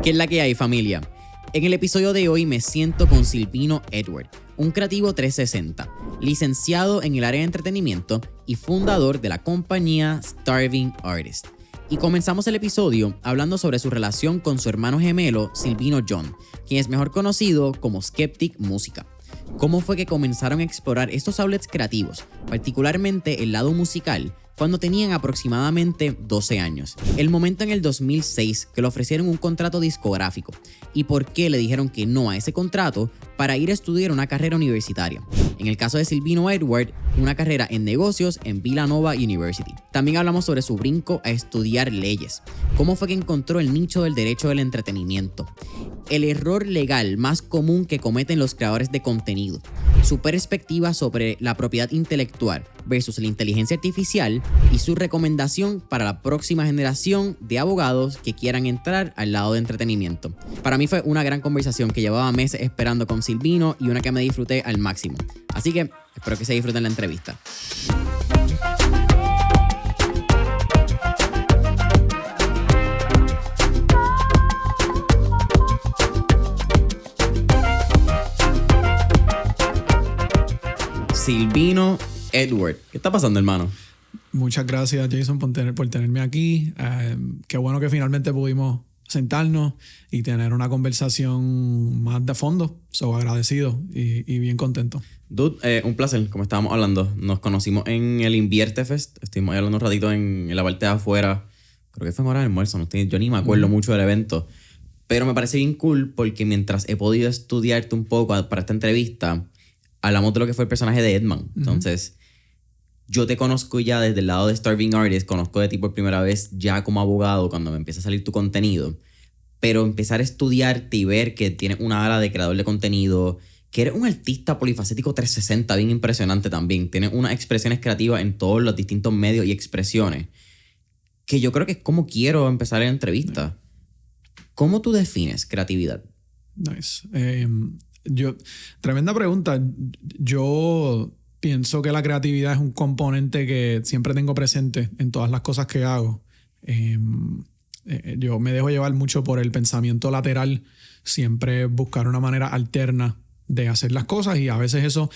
¿Qué es la que hay, familia? En el episodio de hoy me siento con Silvino Edward, un creativo 360, licenciado en el área de entretenimiento y fundador de la compañía Starving Artist. Y comenzamos el episodio hablando sobre su relación con su hermano gemelo Silvino John, quien es mejor conocido como Skeptic Música. Cómo fue que comenzaron a explorar estos outlets creativos, particularmente el lado musical, cuando tenían aproximadamente 12 años. El momento en el 2006 que le ofrecieron un contrato discográfico y por qué le dijeron que no a ese contrato para ir a estudiar una carrera universitaria. En el caso de Silvino Edward, una carrera en negocios en Villanova University. También hablamos sobre su brinco a estudiar leyes, cómo fue que encontró el nicho del derecho del entretenimiento, el error legal más común que cometen los creadores de contenido, su perspectiva sobre la propiedad intelectual versus la inteligencia artificial y su recomendación para la próxima generación de abogados que quieran entrar al lado de entretenimiento. Para mí fue una gran conversación que llevaba meses esperando con Silvino y una que me disfruté al máximo. Así que espero que se disfruten la entrevista. Silvino Edward, ¿qué está pasando, hermano? Muchas gracias, Jason, por tenerme aquí. Qué bueno que finalmente pudimos sentarnos y tener una conversación más de fondo. Soy agradecido y bien contento. Dude, un placer, como estábamos hablando. Nos conocimos en el Invierte Fest. Estuvimos ahí hablando un ratito en la parte de afuera. Creo que fue en hora de almuerzo. Yo ni me acuerdo mucho del evento. Pero me parece bien cool porque mientras he podido estudiarte un poco para esta entrevista, hablamos de lo que fue el personaje de Edman. Entonces, yo te conozco ya desde el lado de Starving Artist, conozco de ti por primera vez ya como abogado cuando me empieza a salir tu contenido. Pero empezar a estudiarte y ver que tienes una ala de creador de contenido, que eres un artista polifacético 360 bien impresionante también. Tienes unas expresiones creativas en todos los distintos medios y expresiones, que yo creo que es como quiero empezar la entrevista. ¿Cómo tú defines creatividad? Nice. Tremenda pregunta. Yo pienso que la creatividad es un componente que siempre tengo presente en todas las cosas que hago. Yo me dejo llevar mucho por el pensamiento lateral, siempre buscar una manera alterna de hacer las cosas, y a veces eso,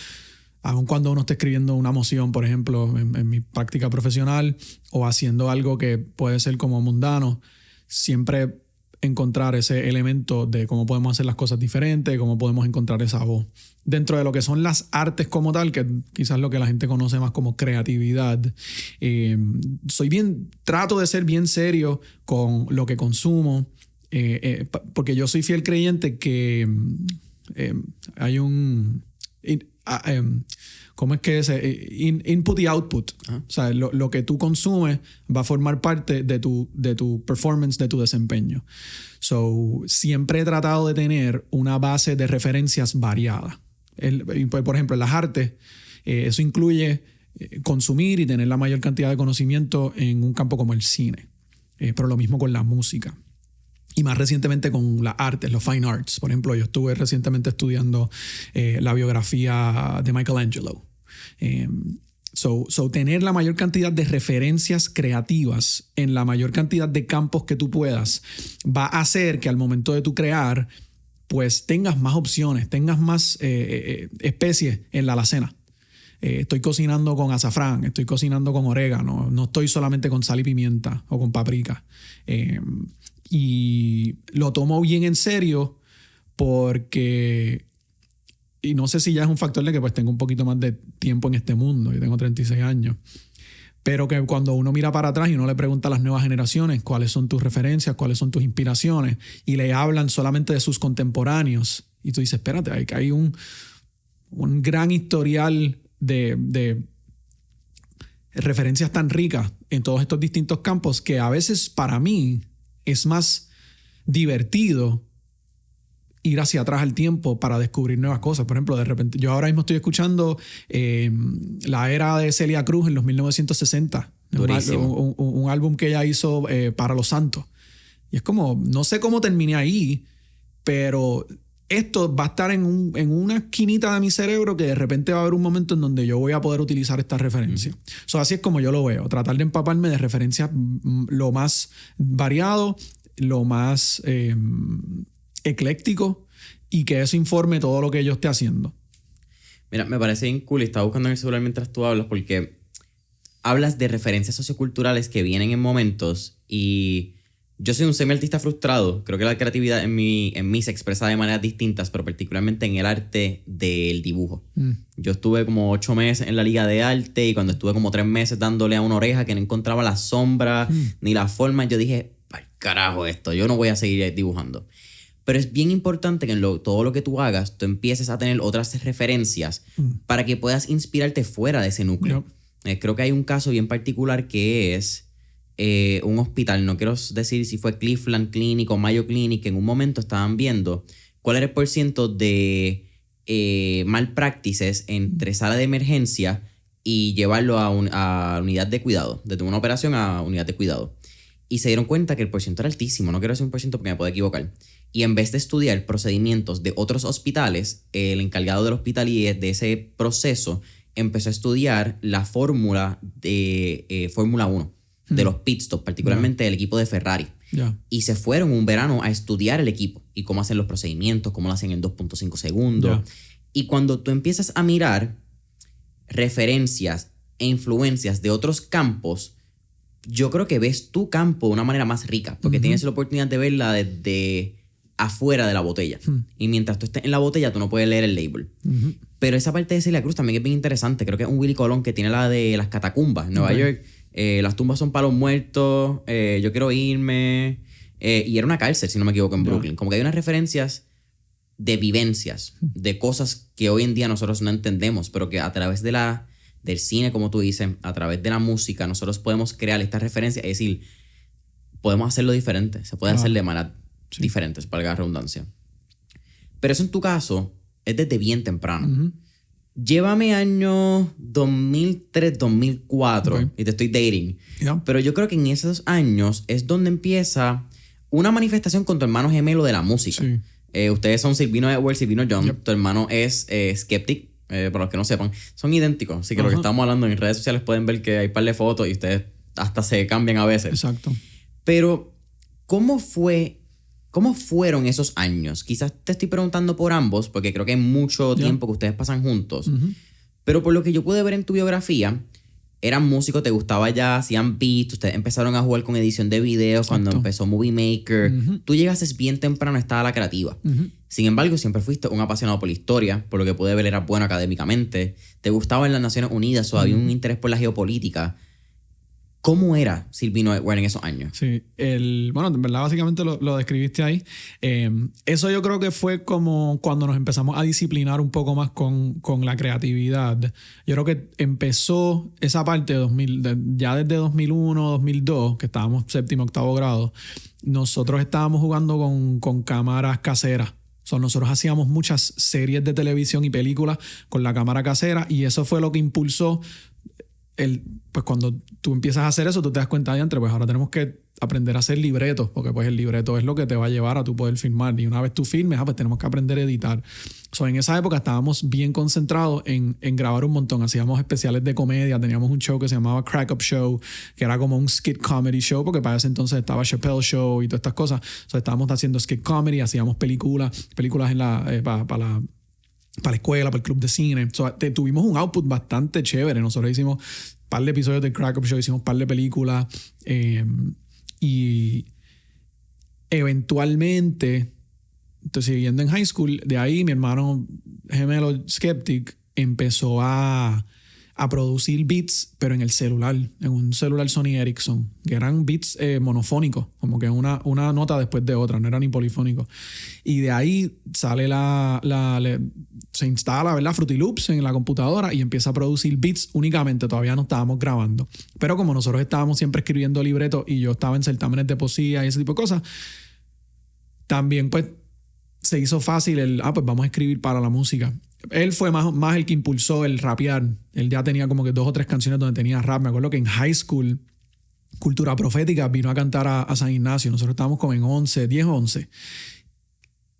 aun cuando uno esté escribiendo una moción, por ejemplo, en mi práctica profesional, o haciendo algo que puede ser como mundano, siempre encontrar ese elemento de cómo podemos hacer las cosas diferentes, cómo podemos encontrar esa voz. Dentro de lo que son las artes como tal, que quizás lo que la gente conoce más como creatividad, trato de ser bien serio con lo que consumo, porque yo soy fiel creyente que hay un... ¿Cómo es que es? Input y output. O sea, lo que tú consumes va a formar parte de tu performance, de tu desempeño. So, siempre he tratado de tener una base de referencias variada. Por ejemplo, en las artes, eso incluye consumir y tener la mayor cantidad de conocimiento en un campo como el cine. Pero lo mismo con la música. Y más recientemente con las artes, los fine arts. Por ejemplo, yo estuve recientemente estudiando la biografía de Michelangelo. Tener la mayor cantidad de referencias creativas en la mayor cantidad de campos que tú puedas va a hacer que al momento de tú crear, pues tengas más opciones, tengas más especies en la alacena. Estoy cocinando con azafrán, estoy cocinando con orégano, no estoy solamente con sal y pimienta o con paprika. Y lo tomo bien en serio porque, y no sé si ya es un factor de que pues tengo un poquito más de tiempo en este mundo, yo tengo 36 años, pero que cuando uno mira para atrás y uno le pregunta a las nuevas generaciones cuáles son tus referencias, cuáles son tus inspiraciones, y le hablan solamente de sus contemporáneos, y tú dices, espérate, hay un gran historial de referencias tan ricas en todos estos distintos campos que a veces para mí es más divertido ir hacia atrás al tiempo para descubrir nuevas cosas. Por ejemplo, de repente, yo ahora mismo estoy escuchando la era de Celia Cruz en los 1960. Un álbum que ella hizo para Los Santos. Y es como, no sé cómo terminé ahí, pero esto va a estar en una esquinita de mi cerebro que de repente va a haber un momento en donde yo voy a poder utilizar esta referencia. Así es como yo lo veo. Tratar de empaparme de referencias lo más variado, lo más ecléctico y que eso informe todo lo que yo esté haciendo. Mira, me parece bien cool y estaba buscando en el celular mientras tú hablas porque hablas de referencias socioculturales que vienen en momentos y yo soy un semi-artista frustrado. Creo que la creatividad en mí se expresa de maneras distintas, pero particularmente en el arte del dibujo. Yo estuve como 8 meses en la liga de arte y cuando estuve como 3 meses dándole a una oreja que no encontraba la sombra ni la forma, yo dije, ¡ay, carajo esto! Yo no voy a seguir dibujando. Pero es bien importante que en todo lo que tú hagas, tú empieces a tener otras referencias para que puedas inspirarte fuera de ese núcleo. Creo que hay un caso bien particular que es un hospital, no quiero decir si fue Cleveland Clinic o Mayo Clinic, que en un momento estaban viendo cuál era el porciento de malpractices entre sala de emergencia y llevarlo a unidad de cuidado, desde una operación a unidad de cuidado. Y se dieron cuenta que el porciento era altísimo, no quiero decir un porciento porque me puedo equivocar. Y en vez de estudiar procedimientos de otros hospitales, el encargado del hospital y de ese proceso empezó a estudiar la fórmula de Fórmula 1, de los pit stops, particularmente del equipo de Ferrari. Y se fueron un verano a estudiar el equipo y cómo hacen los procedimientos, cómo lo hacen en 2.5 segundos. Y cuando tú empiezas a mirar referencias e influencias de otros campos, yo creo que ves tu campo de una manera más rica, porque tienes la oportunidad de verla desde afuera de la botella. Y mientras tú estés en la botella, tú no puedes leer el label. Pero esa parte de Celia Cruz también es bien interesante. Creo que es un Willy Colón que tiene la de las catacumbas en Nueva York. Las tumbas son para los muertos, yo quiero irme. Y era una cárcel, si no me equivoco, en Brooklyn. Como que hay unas referencias de vivencias, de cosas que hoy en día nosotros no entendemos, pero que a través del cine, como tú dices, a través de la música, nosotros podemos crear estas referencias. Es decir, podemos hacerlo diferente. Se puede hacer de maneras diferentes, para la redundancia. Pero eso en tu caso es desde bien temprano. Llévame años 2003, 2004 y te estoy dating. Pero yo creo que en esos años es donde empieza una manifestación con tu hermano gemelo de la música. Ustedes son Silvino Edward, Silvino John. Tu hermano es Skeptic. Para los que no sepan, son idénticos. Así que lo que estamos hablando en redes sociales pueden ver que hay un par de fotos y ustedes hasta se cambian a veces. Exacto. Pero, ¿cómo fueron esos años? Quizás te estoy preguntando por ambos, porque creo que hay mucho tiempo que ustedes pasan juntos. Pero por lo que yo pude ver en tu biografía, eran músicos, te gustaba ya, hacían beats, ustedes empezaron a jugar con edición de videos cuando empezó Movie Maker. Tú llegaste bien temprano a estar a la creativa. Sin embargo, siempre fuiste un apasionado por la historia, por lo que pude ver eras bueno académicamente. Te gustaba en las Naciones Unidas o había un interés por la geopolítica. ¿Cómo era Silvino Edward en esos años? Sí, bueno, en verdad básicamente lo describiste ahí. Eso yo creo que fue como cuando nos empezamos a disciplinar un poco más con la creatividad. Yo creo que empezó esa parte ya desde 2001, 2002, que estábamos 7º, 8º grado, nosotros estábamos jugando con cámaras caseras. Nosotros hacíamos muchas series de televisión y películas con la cámara casera y eso fue lo que impulsó pues cuando tú empiezas a hacer eso, tú te das cuenta de pues ahora tenemos que aprender a hacer libretos, porque pues el libreto es lo que te va a llevar a tú poder filmar. Y una vez tú filmes, pues tenemos que aprender a editar. En esa época estábamos bien concentrados en grabar un montón. Hacíamos especiales de comedia, teníamos un show que se llamaba Crack Up Show, que era como un skit comedy show, porque para ese entonces estaba Chappelle Show y todas estas cosas. Estábamos haciendo skit comedy, hacíamos películas para la escuela, para el club de cine. Tuvimos un output bastante chévere. Nosotros hicimos un par de episodios de Crack Up Show, hicimos un par de películas. Y eventualmente, entonces siguiendo en high school, de ahí mi hermano gemelo Skeptic empezó a producir beats, pero en el celular, en un celular Sony Ericsson, que eran beats monofónicos, como que una nota después de otra, no era ni polifónico. Y de ahí sale se instala, ¿verdad? Fruity Loops en la computadora y empieza a producir beats únicamente. Todavía no estábamos grabando. Pero como nosotros estábamos siempre escribiendo libretos y yo estaba en certámenes de poesía y ese tipo de cosas, también pues se hizo fácil pues vamos a escribir para la música. Él fue más el que impulsó el rapear. Él ya tenía como que 2 o 3 canciones donde tenía rap. Me acuerdo que en high school, Cultura Profética vino a cantar a San Ignacio. Nosotros estábamos como en 10 o 11.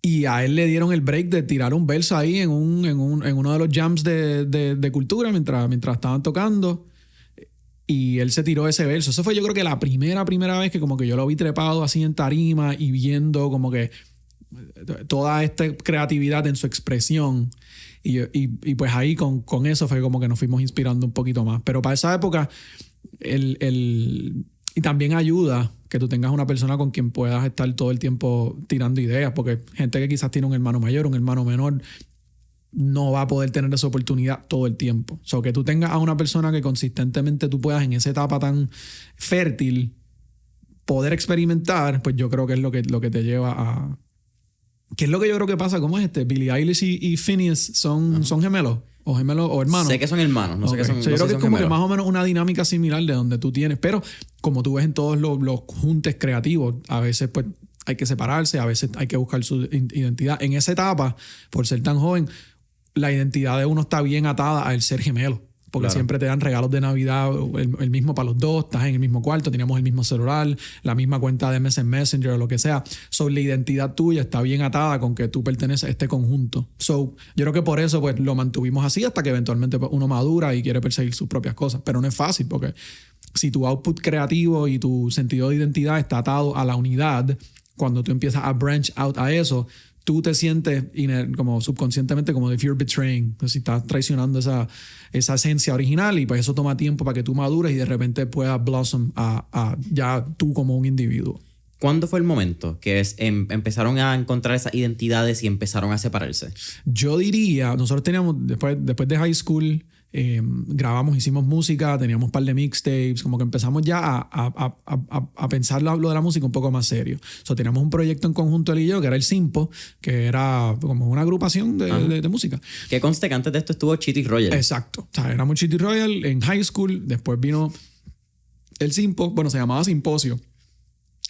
Y a él le dieron el break de tirar un verso ahí en uno de los jams de Cultura mientras estaban tocando. Y él se tiró ese verso. Eso fue yo creo que la primera vez que como que yo lo vi trepado así en tarima y viendo como que toda esta creatividad en su expresión. Y pues ahí con eso fue como que nos fuimos inspirando un poquito más. Pero para esa época, y también ayuda que tú tengas una persona con quien puedas estar todo el tiempo tirando ideas, porque gente que quizás tiene un hermano mayor, un hermano menor, no va a poder tener esa oportunidad todo el tiempo. O sea, que tú tengas a una persona que consistentemente tú puedas en esa etapa tan fértil poder experimentar, pues yo creo que es lo que te lleva a... ¿Qué es lo que yo creo que pasa? ¿Cómo es este? Billie Eilish y Phineas son gemelos. O gemelos o hermanos. Sé que son hermanos, no sé qué son. O sea, yo creo que es como gemelos. Que más o menos una dinámica similar de donde tú tienes. Pero como tú ves en todos los juntes creativos, a veces pues hay que separarse, a veces hay que buscar su identidad. En esa etapa, por ser tan joven, la identidad de uno está bien atada al ser gemelo. Porque claro, siempre te dan regalos de Navidad, el mismo para los dos, estás en el mismo cuarto, teníamos el mismo celular, la misma cuenta de MSN Messenger o lo que sea. So, la identidad tuya está bien atada con que tú perteneces a este conjunto. So, yo creo que por eso pues, lo mantuvimos así hasta que eventualmente pues, uno madura y quiere perseguir sus propias cosas. Pero no es fácil porque si tu output creativo y tu sentido de identidad está atado a la unidad, cuando tú empiezas a branch out a eso, tú te sientes como subconscientemente como if you're betraying. Entonces, si estás traicionando esa esencia original y pues eso toma tiempo para que tú madures y de repente puedas blossom a ya tú como un individuo. ¿Cuándo fue el momento que empezaron a encontrar esas identidades y empezaron a separarse? Yo diría, nosotros teníamos, después de high school, grabamos, hicimos música, teníamos un par de mixtapes, como que empezamos ya a pensar lo de la música un poco más serio. So, teníamos un proyecto en conjunto él y yo, que era el Simpo, que era como una agrupación de música. Que conste que antes de esto estuvo Chitty Royal. Exacto. O sea, éramos Chitty Royal en high school, después vino el Simpo, bueno, se llamaba Simposio.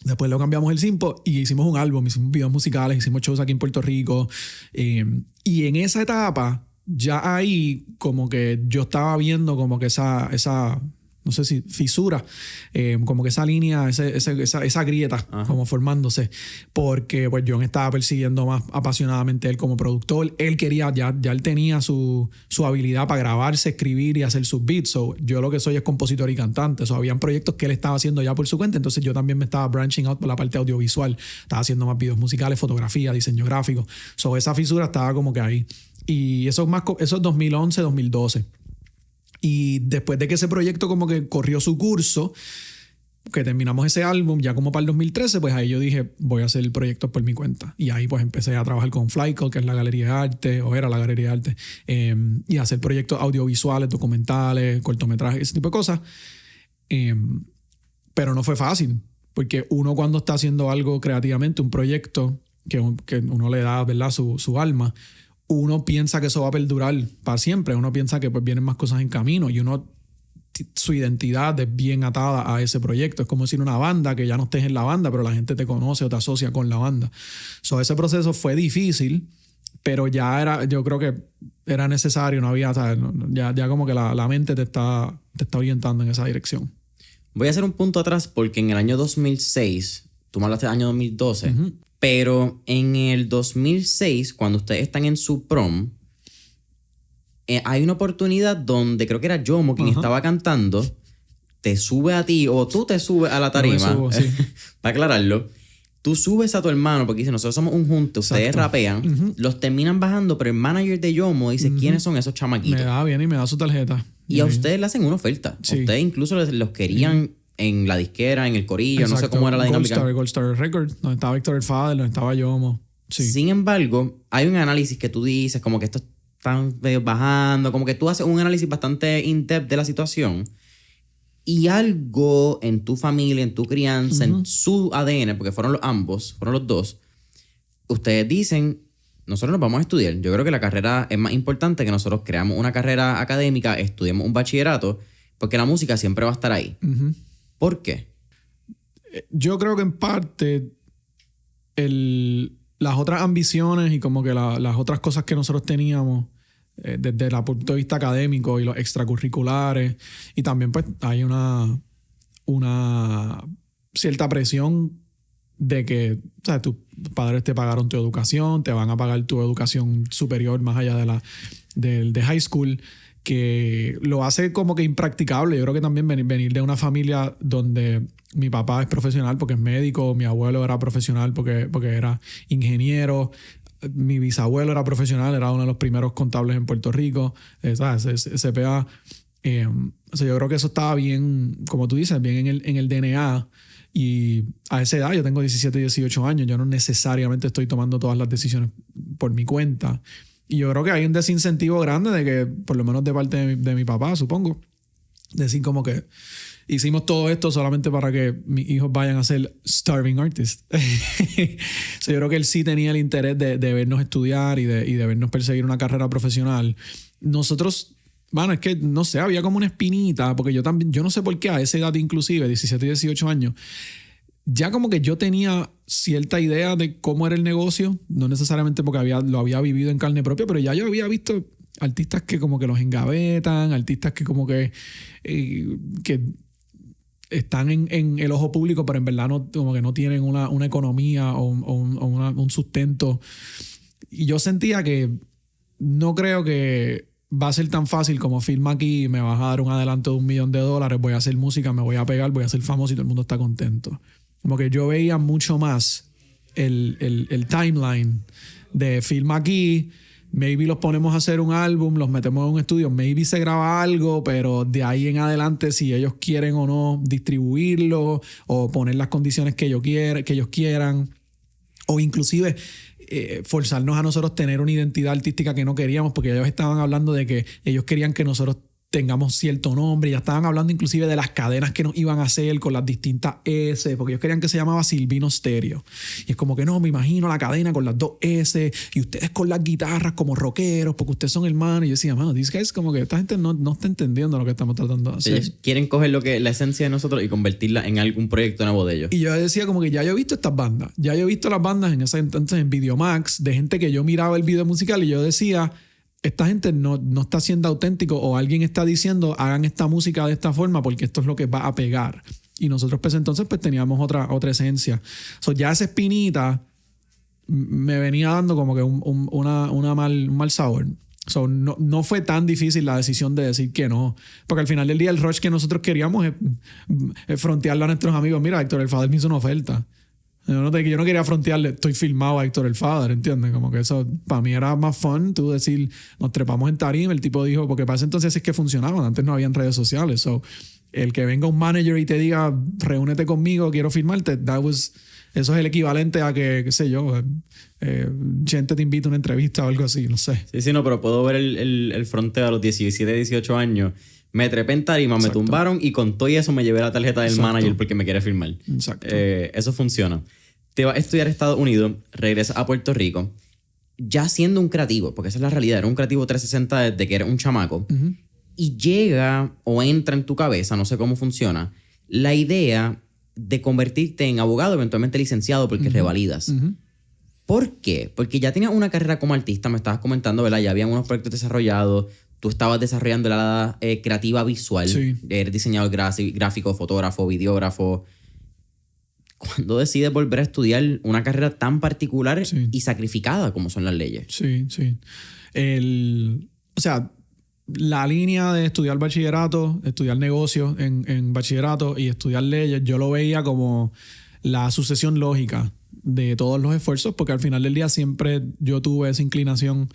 Después lo cambiamos el Simpo y hicimos un álbum, hicimos videos musicales, hicimos shows aquí en Puerto Rico. Y en esa etapa, ya ahí como que yo estaba viendo como que esa no sé si fisura, como que esa línea, esa grieta como formándose, porque pues John estaba persiguiendo más apasionadamente él como productor. Él quería, ya él tenía su habilidad para grabarse, escribir y hacer sus beats. So, yo lo que soy es compositor y cantante. So, habían proyectos que él estaba haciendo ya por su cuenta, entonces yo también me estaba branching out por la parte audiovisual. Estaba haciendo más videos musicales, fotografía, diseño gráfico. So, esa fisura estaba como que ahí. Y eso es 2011, 2012. Y después de que ese proyecto como que corrió su curso, que terminamos ese álbum, ya como para el 2013, pues ahí yo dije, voy a hacer el proyecto por mi cuenta. Y ahí pues empecé a trabajar con Flycall, que es la galería de arte, o era la galería de arte, y a hacer proyectos audiovisuales, documentales, cortometrajes, ese tipo de cosas. Pero no fue fácil, porque uno cuando está haciendo algo creativamente, un proyecto que uno le da, ¿verdad?, su alma, uno piensa que eso va a perdurar para siempre. Uno piensa que pues vienen más cosas en camino y su identidad es bien atada a ese proyecto. Es como decir una banda que ya no estés en la banda, pero la gente te conoce o te asocia con la banda. So, ese proceso fue difícil, pero yo creo que era necesario. No había, ¿sabes? Ya como que la mente te está orientando en esa dirección. Voy a hacer un punto atrás porque en el año 2006, tú me hablaste del año 2012, pero en el 2006, cuando ustedes están en su prom, hay una oportunidad donde creo que era Yomo quien estaba cantando, te sube a ti o tú te subes a la tarima, sí. para aclararlo, tú subes a tu hermano porque dice, nosotros somos un junto, ustedes rapean, los terminan bajando, pero el manager de Yomo dice, ¿quiénes son esos chamaquitos? Me da bien y me da su tarjeta. Y a ustedes le hacen una oferta. Sí. Ustedes incluso los querían en la disquera, en el corillo, no sé cómo era la dinámica. Gold Star Records, donde estaba Héctor El Father, donde estaba Yomo. Sí. Sin embargo, hay un análisis que tú dices, como que esto están medio bajando, como que tú haces un análisis bastante in-depth de la situación y algo en tu familia, en tu crianza, en su ADN, porque fueron los dos, ustedes dicen, nosotros nos vamos a estudiar. Yo creo que la carrera es más importante que nosotros creamos una carrera académica, estudiemos un bachillerato, porque la música siempre va a estar ahí. ¿Por qué? Yo creo que en parte las otras ambiciones y como que las otras cosas que nosotros teníamos desde el punto de vista académico y los extracurriculares, y también pues hay una cierta presión de que, ¿sabes?, tus padres te pagaron tu educación, te van a pagar tu educación superior más allá de high school, que lo hace como que impracticable. Yo creo que también venir de una familia donde mi papá es profesional porque es médico, mi abuelo era profesional porque era ingeniero, mi bisabuelo era profesional, era uno de los primeros contables en Puerto Rico, ¿sabes? CPA. O sea, yo creo que eso estaba bien, como tú dices, bien en el DNA. Y a esa edad, yo tengo 17 y 18 años, yo no necesariamente estoy tomando todas las decisiones por mi cuenta. Y yo creo que hay un desincentivo grande de que, por lo menos de parte de mi papá, supongo, decir como que hicimos todo esto solamente para que mis hijos vayan a ser starving artists. So, yo creo que él sí tenía el interés de vernos estudiar y de vernos perseguir una carrera profesional. Nosotros, bueno, es que no sé, había como una espinita, porque yo no sé por qué a esa edad inclusive, 17 y 18 años, ya como que yo tenía cierta idea de cómo era el negocio, no necesariamente porque lo había vivido en carne propia, pero ya yo había visto artistas que como que los engavetan, artistas que como que están en el ojo público, pero en verdad como que no tienen una economía o un sustento. Y yo sentía que no creo que va a ser tan fácil como firma aquí, me vas a dar un adelanto de $1 millón, voy a hacer música, me voy a pegar, voy a ser famoso y todo el mundo está contento. Como que yo veía mucho más el timeline de firma aquí, maybe los ponemos a hacer un álbum, los metemos en un estudio, maybe se graba algo, pero de ahí en adelante si ellos quieren o no distribuirlo o poner las condiciones que ellos quieran, o inclusive forzarnos a nosotros tener una identidad artística que no queríamos, porque ellos estaban hablando de que ellos querían que nosotros tengamos cierto nombre, ya estaban hablando inclusive de las cadenas que nos iban a hacer con las distintas S, porque ellos querían que se llamaba Silvino Stereo. Y es como que no, me imagino la cadena con las 2 S y ustedes con las guitarras como rockeros, porque ustedes son hermanos. Y yo decía, mano, these guys, como que esta gente no está entendiendo lo que estamos tratando de hacer. Ellos quieren coger la esencia de nosotros y convertirla en algún proyecto nuevo de ellos. Y yo decía como que ya yo he visto estas bandas, ya yo he visto las bandas en ese entonces en Videomax, de gente que yo miraba el video musical y yo decía, esta gente no está siendo auténtico, o alguien está diciendo hagan esta música de esta forma porque esto es lo que va a pegar. Y nosotros pues entonces pues teníamos otra esencia. So, ya esa espinita me venía dando como que un mal sabor. So, no fue tan difícil la decisión de decir que no, porque al final del día el rush que nosotros queríamos es frontearle a nuestros amigos. Mira, Héctor el Father me hizo una oferta. Yo no quería frontearle, estoy filmado a Héctor el Father, ¿entiendes? Como que eso para mí era más fun, tú decir, nos trepamos en tarima, el tipo dijo, porque para ese entonces es que funcionaban, antes no habían redes sociales, so, el que venga un manager y te diga, reúnete conmigo, quiero filmarte, eso es el equivalente a que, qué sé yo, gente te invita a una entrevista o algo así, no sé. Sí, no, pero puedo ver el fronteo a los 17, 18 años. Me trepé en tarima, me tumbaron y con todo eso me llevé la tarjeta del manager porque me quiere firmar. Exacto. Eso funciona. Te vas a estudiar a Estados Unidos, regresas a Puerto Rico, ya siendo un creativo, porque esa es la realidad, era un creativo 360 desde que eres un chamaco, y llega o entra en tu cabeza, no sé cómo funciona, la idea de convertirte en abogado, eventualmente licenciado, porque revalidas. ¿Por qué? Porque ya tenías una carrera como artista, me estabas comentando, ¿verdad? Ya habían unos proyectos desarrollados. Tú estabas desarrollando la creativa visual. Sí. Eres diseñador gráfico, fotógrafo, videógrafo. ¿Cuándo decides volver a estudiar una carrera tan particular y sacrificada como son las leyes? Sí. O sea, la línea de estudiar bachillerato, estudiar negocios en bachillerato y estudiar leyes, yo lo veía como la sucesión lógica de todos los esfuerzos, porque al final del día siempre yo tuve esa inclinación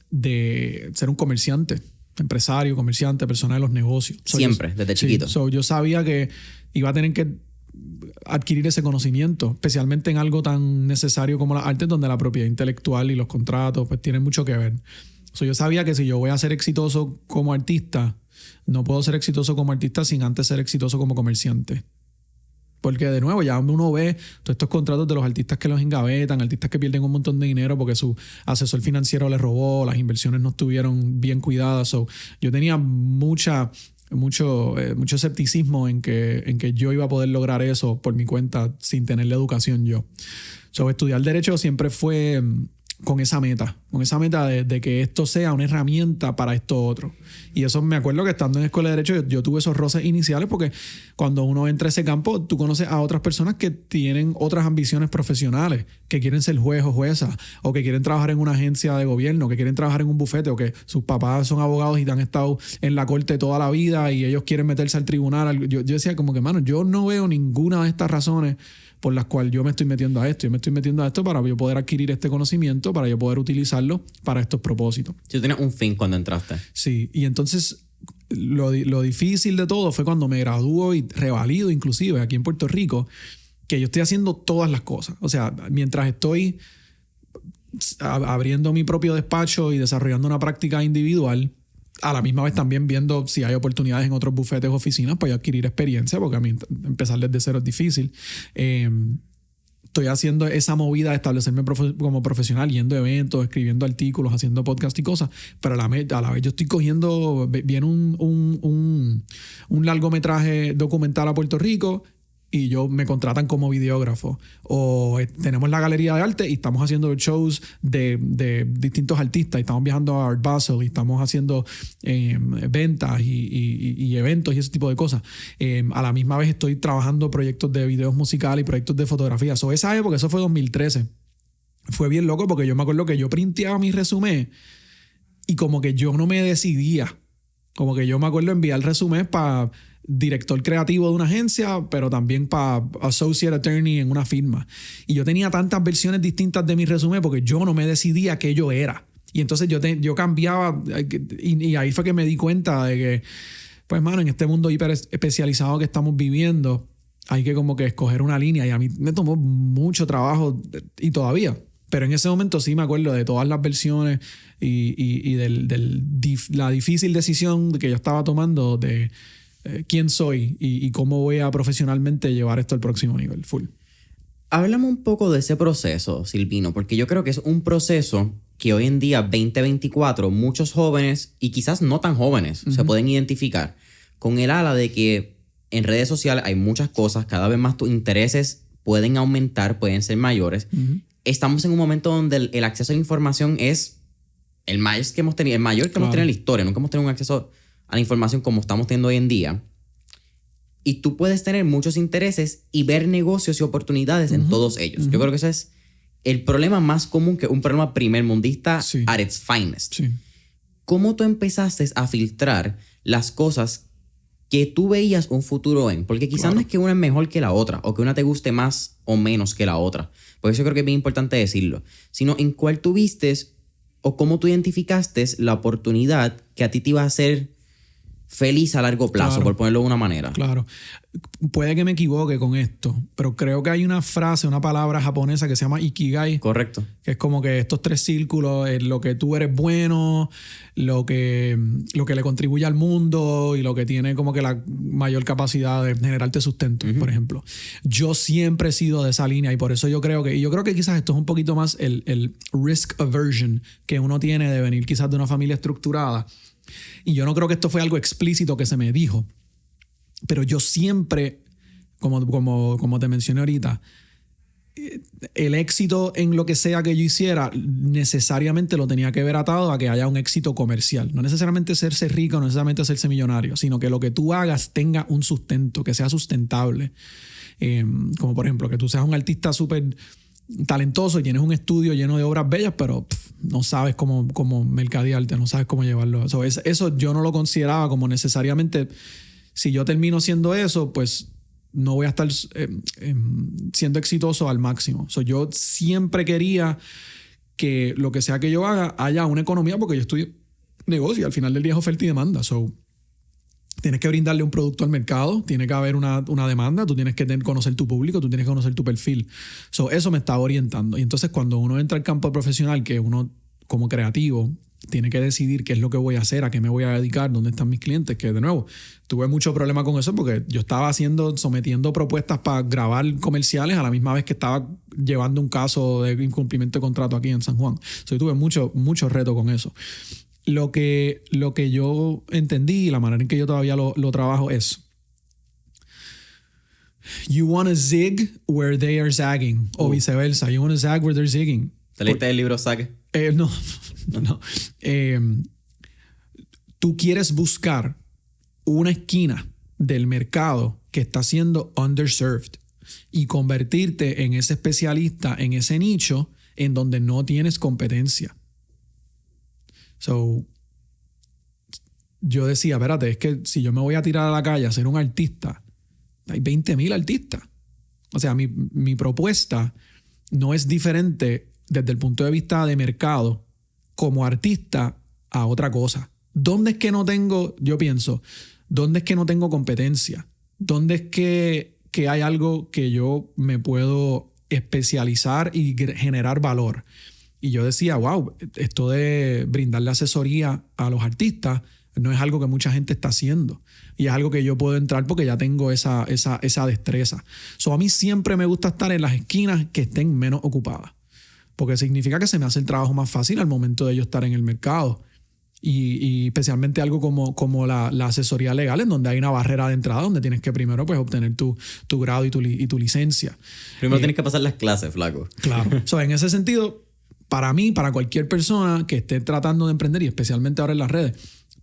de ser un comerciante, empresario, comerciante, persona de los negocios. Siempre, desde chiquito. Yo sabía que iba a tener que adquirir ese conocimiento, especialmente en algo tan necesario como las artes, donde la propiedad intelectual y los contratos pues tienen mucho que ver. Yo sabía que si yo voy a ser exitoso como artista, no puedo ser exitoso como artista sin antes ser exitoso como comerciante. Porque de nuevo ya uno ve todos estos contratos de los artistas que los engavetan, artistas que pierden un montón de dinero porque su asesor financiero les robó, las inversiones no estuvieron bien cuidadas. Yo tenía mucho escepticismo en que yo iba a poder lograr eso por mi cuenta sin tener la educación yo. Estudiar Derecho siempre fue con esa meta de que esto sea una herramienta para esto otro. Y eso me acuerdo que estando en la escuela de Derecho yo tuve esos roces iniciales porque cuando uno entra a ese campo, tú conoces a otras personas que tienen otras ambiciones profesionales, que quieren ser juez o jueza, o que quieren trabajar en una agencia de gobierno, que quieren trabajar en un bufete, o que sus papás son abogados y han estado en la corte toda la vida y ellos quieren meterse al tribunal. Yo decía como que, mano, yo no veo ninguna de estas razones por las cuales yo me estoy metiendo a esto. Yo me estoy metiendo a esto para yo poder adquirir este conocimiento, para yo poder utilizarlo para estos propósitos. Si tú tenías un fin cuando entraste. Sí, y entonces lo difícil de todo fue cuando me gradúo y revalido inclusive aquí en Puerto Rico, que yo estoy haciendo todas las cosas. O sea, mientras estoy abriendo mi propio despacho y desarrollando una práctica individual, a la misma vez también viendo si hay oportunidades en otros bufetes o oficinas para adquirir experiencia, porque a mí empezar desde cero es difícil. Estoy haciendo esa movida de establecerme como profesional, yendo a eventos, escribiendo artículos, haciendo podcast y cosas, pero a la vez yo estoy cogiendo, viene un largometraje documental a Puerto Rico y me contratan como videógrafo. O tenemos la galería de arte y estamos haciendo shows de distintos artistas y estamos viajando a Art Basel y estamos haciendo ventas y eventos y ese tipo de cosas. A la misma vez estoy trabajando proyectos de videos musicales y proyectos de fotografía. Esa época, eso fue 2013. Fue bien loco porque yo me acuerdo que yo printeaba mi resumen y como que yo no me decidía. Como que yo me acuerdo enviar el resumen para director creativo de una agencia, pero también para associate attorney en una firma. Y yo tenía tantas versiones distintas de mi resumen porque yo no me decidía qué yo era. Y entonces yo cambiaba y ahí fue que me di cuenta de que, pues, mano, en este mundo hiper especializado que estamos viviendo, hay que como que escoger una línea. Y a mí me tomó mucho trabajo y todavía. Pero en ese momento sí me acuerdo de todas las versiones y la difícil decisión que yo estaba tomando de quién soy y cómo voy a profesionalmente llevar esto al próximo nivel. Full. Háblame un poco de ese proceso, Silvino, porque yo creo que es un proceso que hoy en día, 2024, muchos jóvenes y quizás no tan jóvenes se pueden identificar con el ala de que en redes sociales hay muchas cosas, cada vez más tus intereses pueden aumentar, pueden ser mayores. Estamos en un momento donde el acceso a la información es el mayor que hemos tenido en la historia. Nunca hemos tenido un acceso a la información como estamos teniendo hoy en día. Y tú puedes tener muchos intereses y ver negocios y oportunidades en todos ellos. Yo creo que ese es el problema más común, que un problema primermundista at its finest. Sí. ¿Cómo tú empezaste a filtrar las cosas que tú veías un futuro en? Porque quizás no es que una es mejor que la otra o que una te guste más o menos que la otra. Por eso creo que es bien importante decirlo. Sino en cuál tú vistes o cómo tú identificaste la oportunidad que a ti te iba a hacer feliz a largo plazo, por ponerlo de una manera. Claro. Puede que me equivoque con esto, pero creo que hay una frase, una palabra japonesa que se llama Ikigai. Correcto. Que es como que estos 3 círculos, lo que tú eres bueno, lo que le contribuye al mundo y lo que tiene como que la mayor capacidad de generarte sustento, por ejemplo. Yo siempre he sido de esa línea y por eso yo creo que quizás esto es un poquito más el risk aversion que uno tiene de venir quizás de una familia estructurada. Y yo no creo que esto fue algo explícito que se me dijo, pero yo siempre, como te mencioné ahorita, el éxito en lo que sea que yo hiciera necesariamente lo tenía que ver atado a que haya un éxito comercial. No necesariamente hacerse rico, no necesariamente hacerse millonario, sino que lo que tú hagas tenga un sustento, que sea sustentable. Como por ejemplo, que tú seas un artista súper talentoso y tienes un estudio lleno de obras bellas, pero no sabes cómo mercadearte, no sabes cómo llevarlo. Eso yo no lo consideraba como necesariamente, si yo termino siendo eso, pues no voy a estar siendo exitoso al máximo. Yo siempre quería que lo que sea que yo haga haya una economía, porque yo estudio negocio y al final del día es oferta y demanda. Tienes que brindarle un producto al mercado, tiene que haber una demanda, tú tienes que conocer tu público, tú tienes que conocer tu perfil. Eso me estaba orientando. Y entonces cuando uno entra al campo profesional, que uno como creativo tiene que decidir qué es lo que voy a hacer, a qué me voy a dedicar, dónde están mis clientes, que de nuevo, tuve mucho problema con eso porque yo estaba sometiendo propuestas para grabar comerciales a la misma vez que estaba llevando un caso de incumplimiento de contrato aquí en San Juan. Yo tuve mucho reto con eso. Lo que yo entendí y la manera en que yo todavía lo trabajo es: you want to zig where they are zagging, o viceversa. You want to zag where they're zigging. ¿Te leíste el libro Saque? No. Tú quieres buscar una esquina del mercado que está siendo underserved y convertirte en ese especialista en ese nicho en donde no tienes competencia. So, yo decía, espérate, es que si yo me voy a tirar a la calle a ser un artista, hay 20,000 artistas. O sea, mi propuesta no es diferente desde el punto de vista de mercado como artista a otra cosa. ¿Dónde es que no tengo, yo pienso, dónde es que no tengo competencia? ¿Dónde es que hay algo que yo me puedo especializar y generar valor? Y yo decía, wow, esto de brindarle asesoría a los artistas no es algo que mucha gente está haciendo. Y es algo que yo puedo entrar porque ya tengo esa destreza. So, a mí siempre me gusta estar en las esquinas que estén menos ocupadas. Porque significa que se me hace el trabajo más fácil al momento de yo estar en el mercado. Y especialmente algo como la asesoría legal, en donde hay una barrera de entrada, donde tienes que primero pues, obtener tu grado y tu licencia. Primero tienes que pasar las clases, flaco. Claro. So, en ese sentido, para mí, para cualquier persona que esté tratando de emprender, y especialmente ahora en las redes,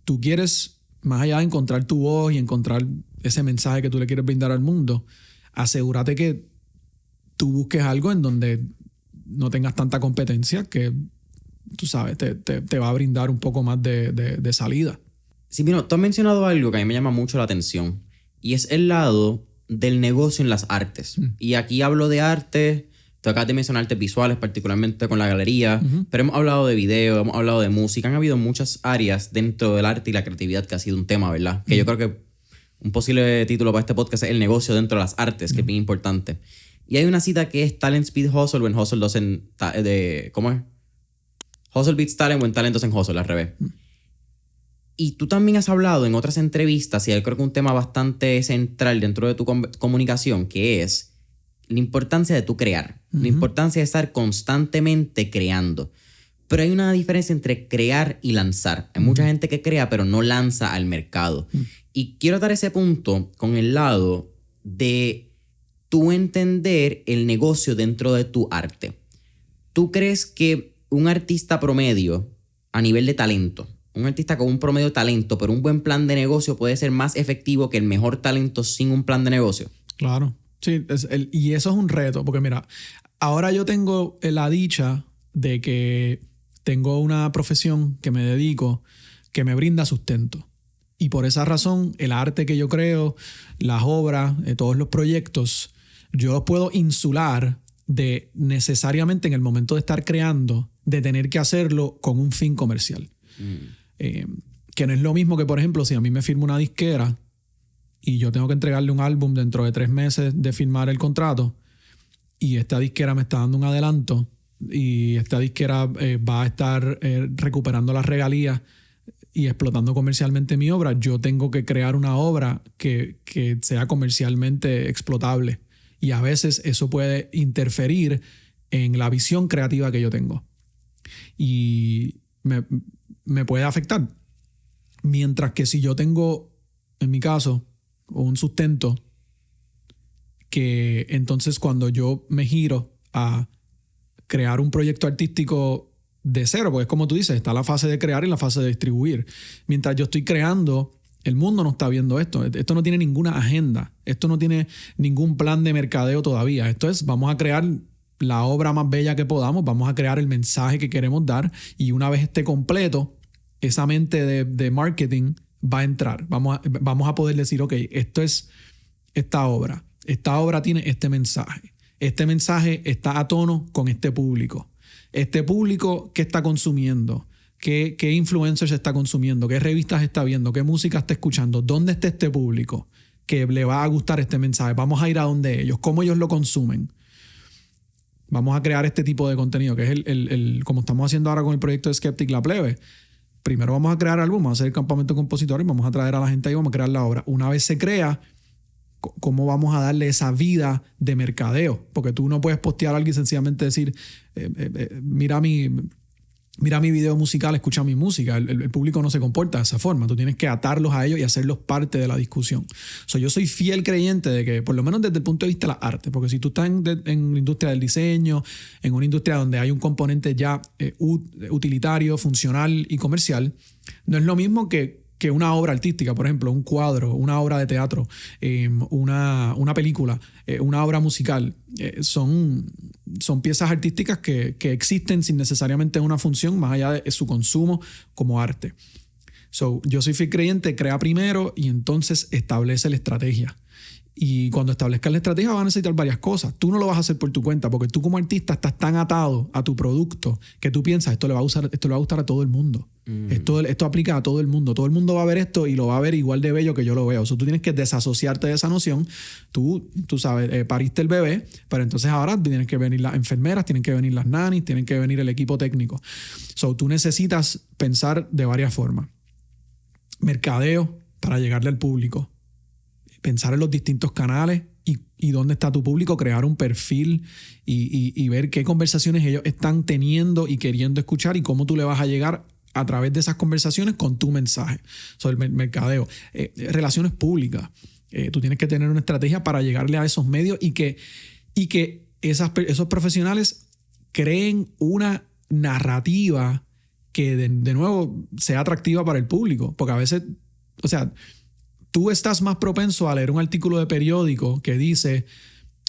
tú quieres, más allá de encontrar tu voz y encontrar ese mensaje que tú le quieres brindar al mundo, asegúrate que tú busques algo en donde no tengas tanta competencia que, tú sabes, te va a brindar un poco más de salida. Sí, bueno, tú has mencionado algo que a mí me llama mucho la atención y es el lado del negocio en las artes. Y aquí hablo de arte. Tú acabas de mencionar artes visuales, particularmente con la galería, pero hemos hablado de video, hemos hablado de música. Han habido muchas áreas dentro del arte y la creatividad que ha sido un tema, ¿verdad? Que yo creo que un posible título para este podcast es el negocio dentro de las artes, que es bien importante. Y hay una cita que es Talent Speed Hustle, when Hustle doesn't... ¿Cómo es? Hustle beats talent, when talent doesn't hustle, al revés. Y tú también has hablado en otras entrevistas, y yo creo que un tema bastante central dentro de tu comunicación, que es la importancia de tú crear, la importancia de estar constantemente creando. Pero hay una diferencia entre crear y lanzar. Hay mucha gente que crea pero no lanza al mercado. Y quiero dar ese punto con el lado de tú entender el negocio dentro de tu arte. ¿Tú crees que un artista promedio a nivel de talento, un artista con un promedio de talento pero un buen plan de negocio puede ser más efectivo que el mejor talento sin un plan de negocio? Claro. Sí, y eso es un reto, porque mira, ahora yo tengo la dicha de que tengo una profesión que me dedico, que me brinda sustento. Y por esa razón, el arte que yo creo, las obras, todos los proyectos, yo los puedo insular de necesariamente en el momento de estar creando, de tener que hacerlo con un fin comercial. Que no es lo mismo que, por ejemplo, si a mí me firma una disquera y yo tengo que entregarle un álbum dentro de 3 meses de firmar el contrato y esta disquera me está dando un adelanto y esta disquera va a estar recuperando las regalías y explotando comercialmente mi obra, yo tengo que crear una obra que sea comercialmente explotable. Y a veces eso puede interferir en la visión creativa que yo tengo. Y me puede afectar. Mientras que si yo tengo, en mi caso, un sustento, que entonces cuando yo me giro a crear un proyecto artístico de cero, porque es como tú dices, está la fase de crear y la fase de distribuir. Mientras yo estoy creando, el mundo no está viendo esto. Esto no tiene ninguna agenda. Esto no tiene ningún plan de mercadeo todavía. Esto es, vamos a crear la obra más bella que podamos, vamos a crear el mensaje que queremos dar y una vez esté completo, esa mente de marketing va a entrar. Vamos a poder decir, ok, esto es esta obra. Esta obra tiene este mensaje. Este mensaje está a tono con este público. Este público, ¿qué está consumiendo? ¿Qué influencers está consumiendo? ¿Qué revistas está viendo? ¿Qué música está escuchando? ¿Dónde está este público que le va a gustar este mensaje? Vamos a ir a donde ellos, cómo ellos lo consumen. Vamos a crear este tipo de contenido, que es como estamos haciendo ahora con el proyecto de Skeptic La Plebe. Primero vamos a crear álbum, vamos a hacer el campamento de compositores, vamos a traer a la gente ahí, vamos a crear la obra. Una vez se crea, ¿cómo vamos a darle esa vida de mercadeo? Porque tú no puedes postear algo y sencillamente decir, mira mira mi video musical, escucha mi música. El público no se comporta de esa forma. Tú tienes que atarlos a ellos y hacerlos parte de la discusión. Yo soy fiel creyente de que, por lo menos desde el punto de vista de las artes, porque si tú estás en la industria del diseño, en una industria donde hay un componente ya utilitario, funcional y comercial, no es lo mismo que una obra artística, por ejemplo, un cuadro, una obra de teatro, una película, una obra musical. Son piezas artísticas que existen sin necesariamente una función más allá de su consumo como arte. Yo soy fiel creyente, crea primero y entonces establece la estrategia. Y cuando establezcas la estrategia vas a necesitar varias cosas. Tú no lo vas a hacer por tu cuenta porque tú como artista estás tan atado a tu producto que tú piensas esto le va a gustar a todo el mundo. Esto aplica a todo el mundo. Todo el mundo va a ver esto y lo va a ver igual de bello que yo lo veo. Tú tienes que desasociarte de esa noción. Tú sabes, pariste el bebé, pero entonces ahora tienen que venir las enfermeras, tienen que venir las nannies, tienen que venir el equipo técnico. Tú necesitas pensar de varias formas. Mercadeo para llegarle al público. Pensar en los distintos canales y dónde está tu público, crear un perfil y ver qué conversaciones ellos están teniendo y queriendo escuchar y cómo tú le vas a llegar a través de esas conversaciones con tu mensaje. El mercadeo. Relaciones públicas. Tú tienes que tener una estrategia para llegarle a esos medios y que esos profesionales creen una narrativa que de nuevo sea atractiva para el público. Porque a veces, tú estás más propenso a leer un artículo de periódico que dice,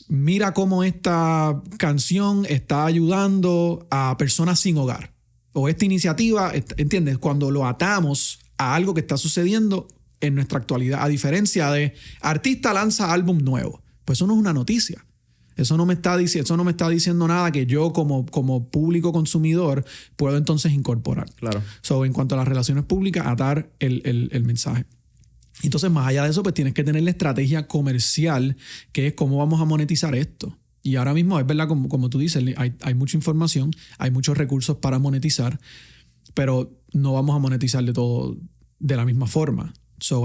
mira cómo esta canción está ayudando a personas sin hogar. O esta iniciativa, ¿entiendes? Cuando lo atamos a algo que está sucediendo en nuestra actualidad. A diferencia de artista lanza álbum nuevo. Pues eso no es una noticia. Eso no me está diciendo nada que yo como público consumidor puedo entonces incorporar. Claro. En cuanto a las relaciones públicas, atar el mensaje. Entonces, más allá de eso, pues tienes que tener la estrategia comercial, que es cómo vamos a monetizar esto. Y ahora mismo, es verdad, como tú dices, hay mucha información, hay muchos recursos para monetizar, pero no vamos a monetizar de todo de la misma forma.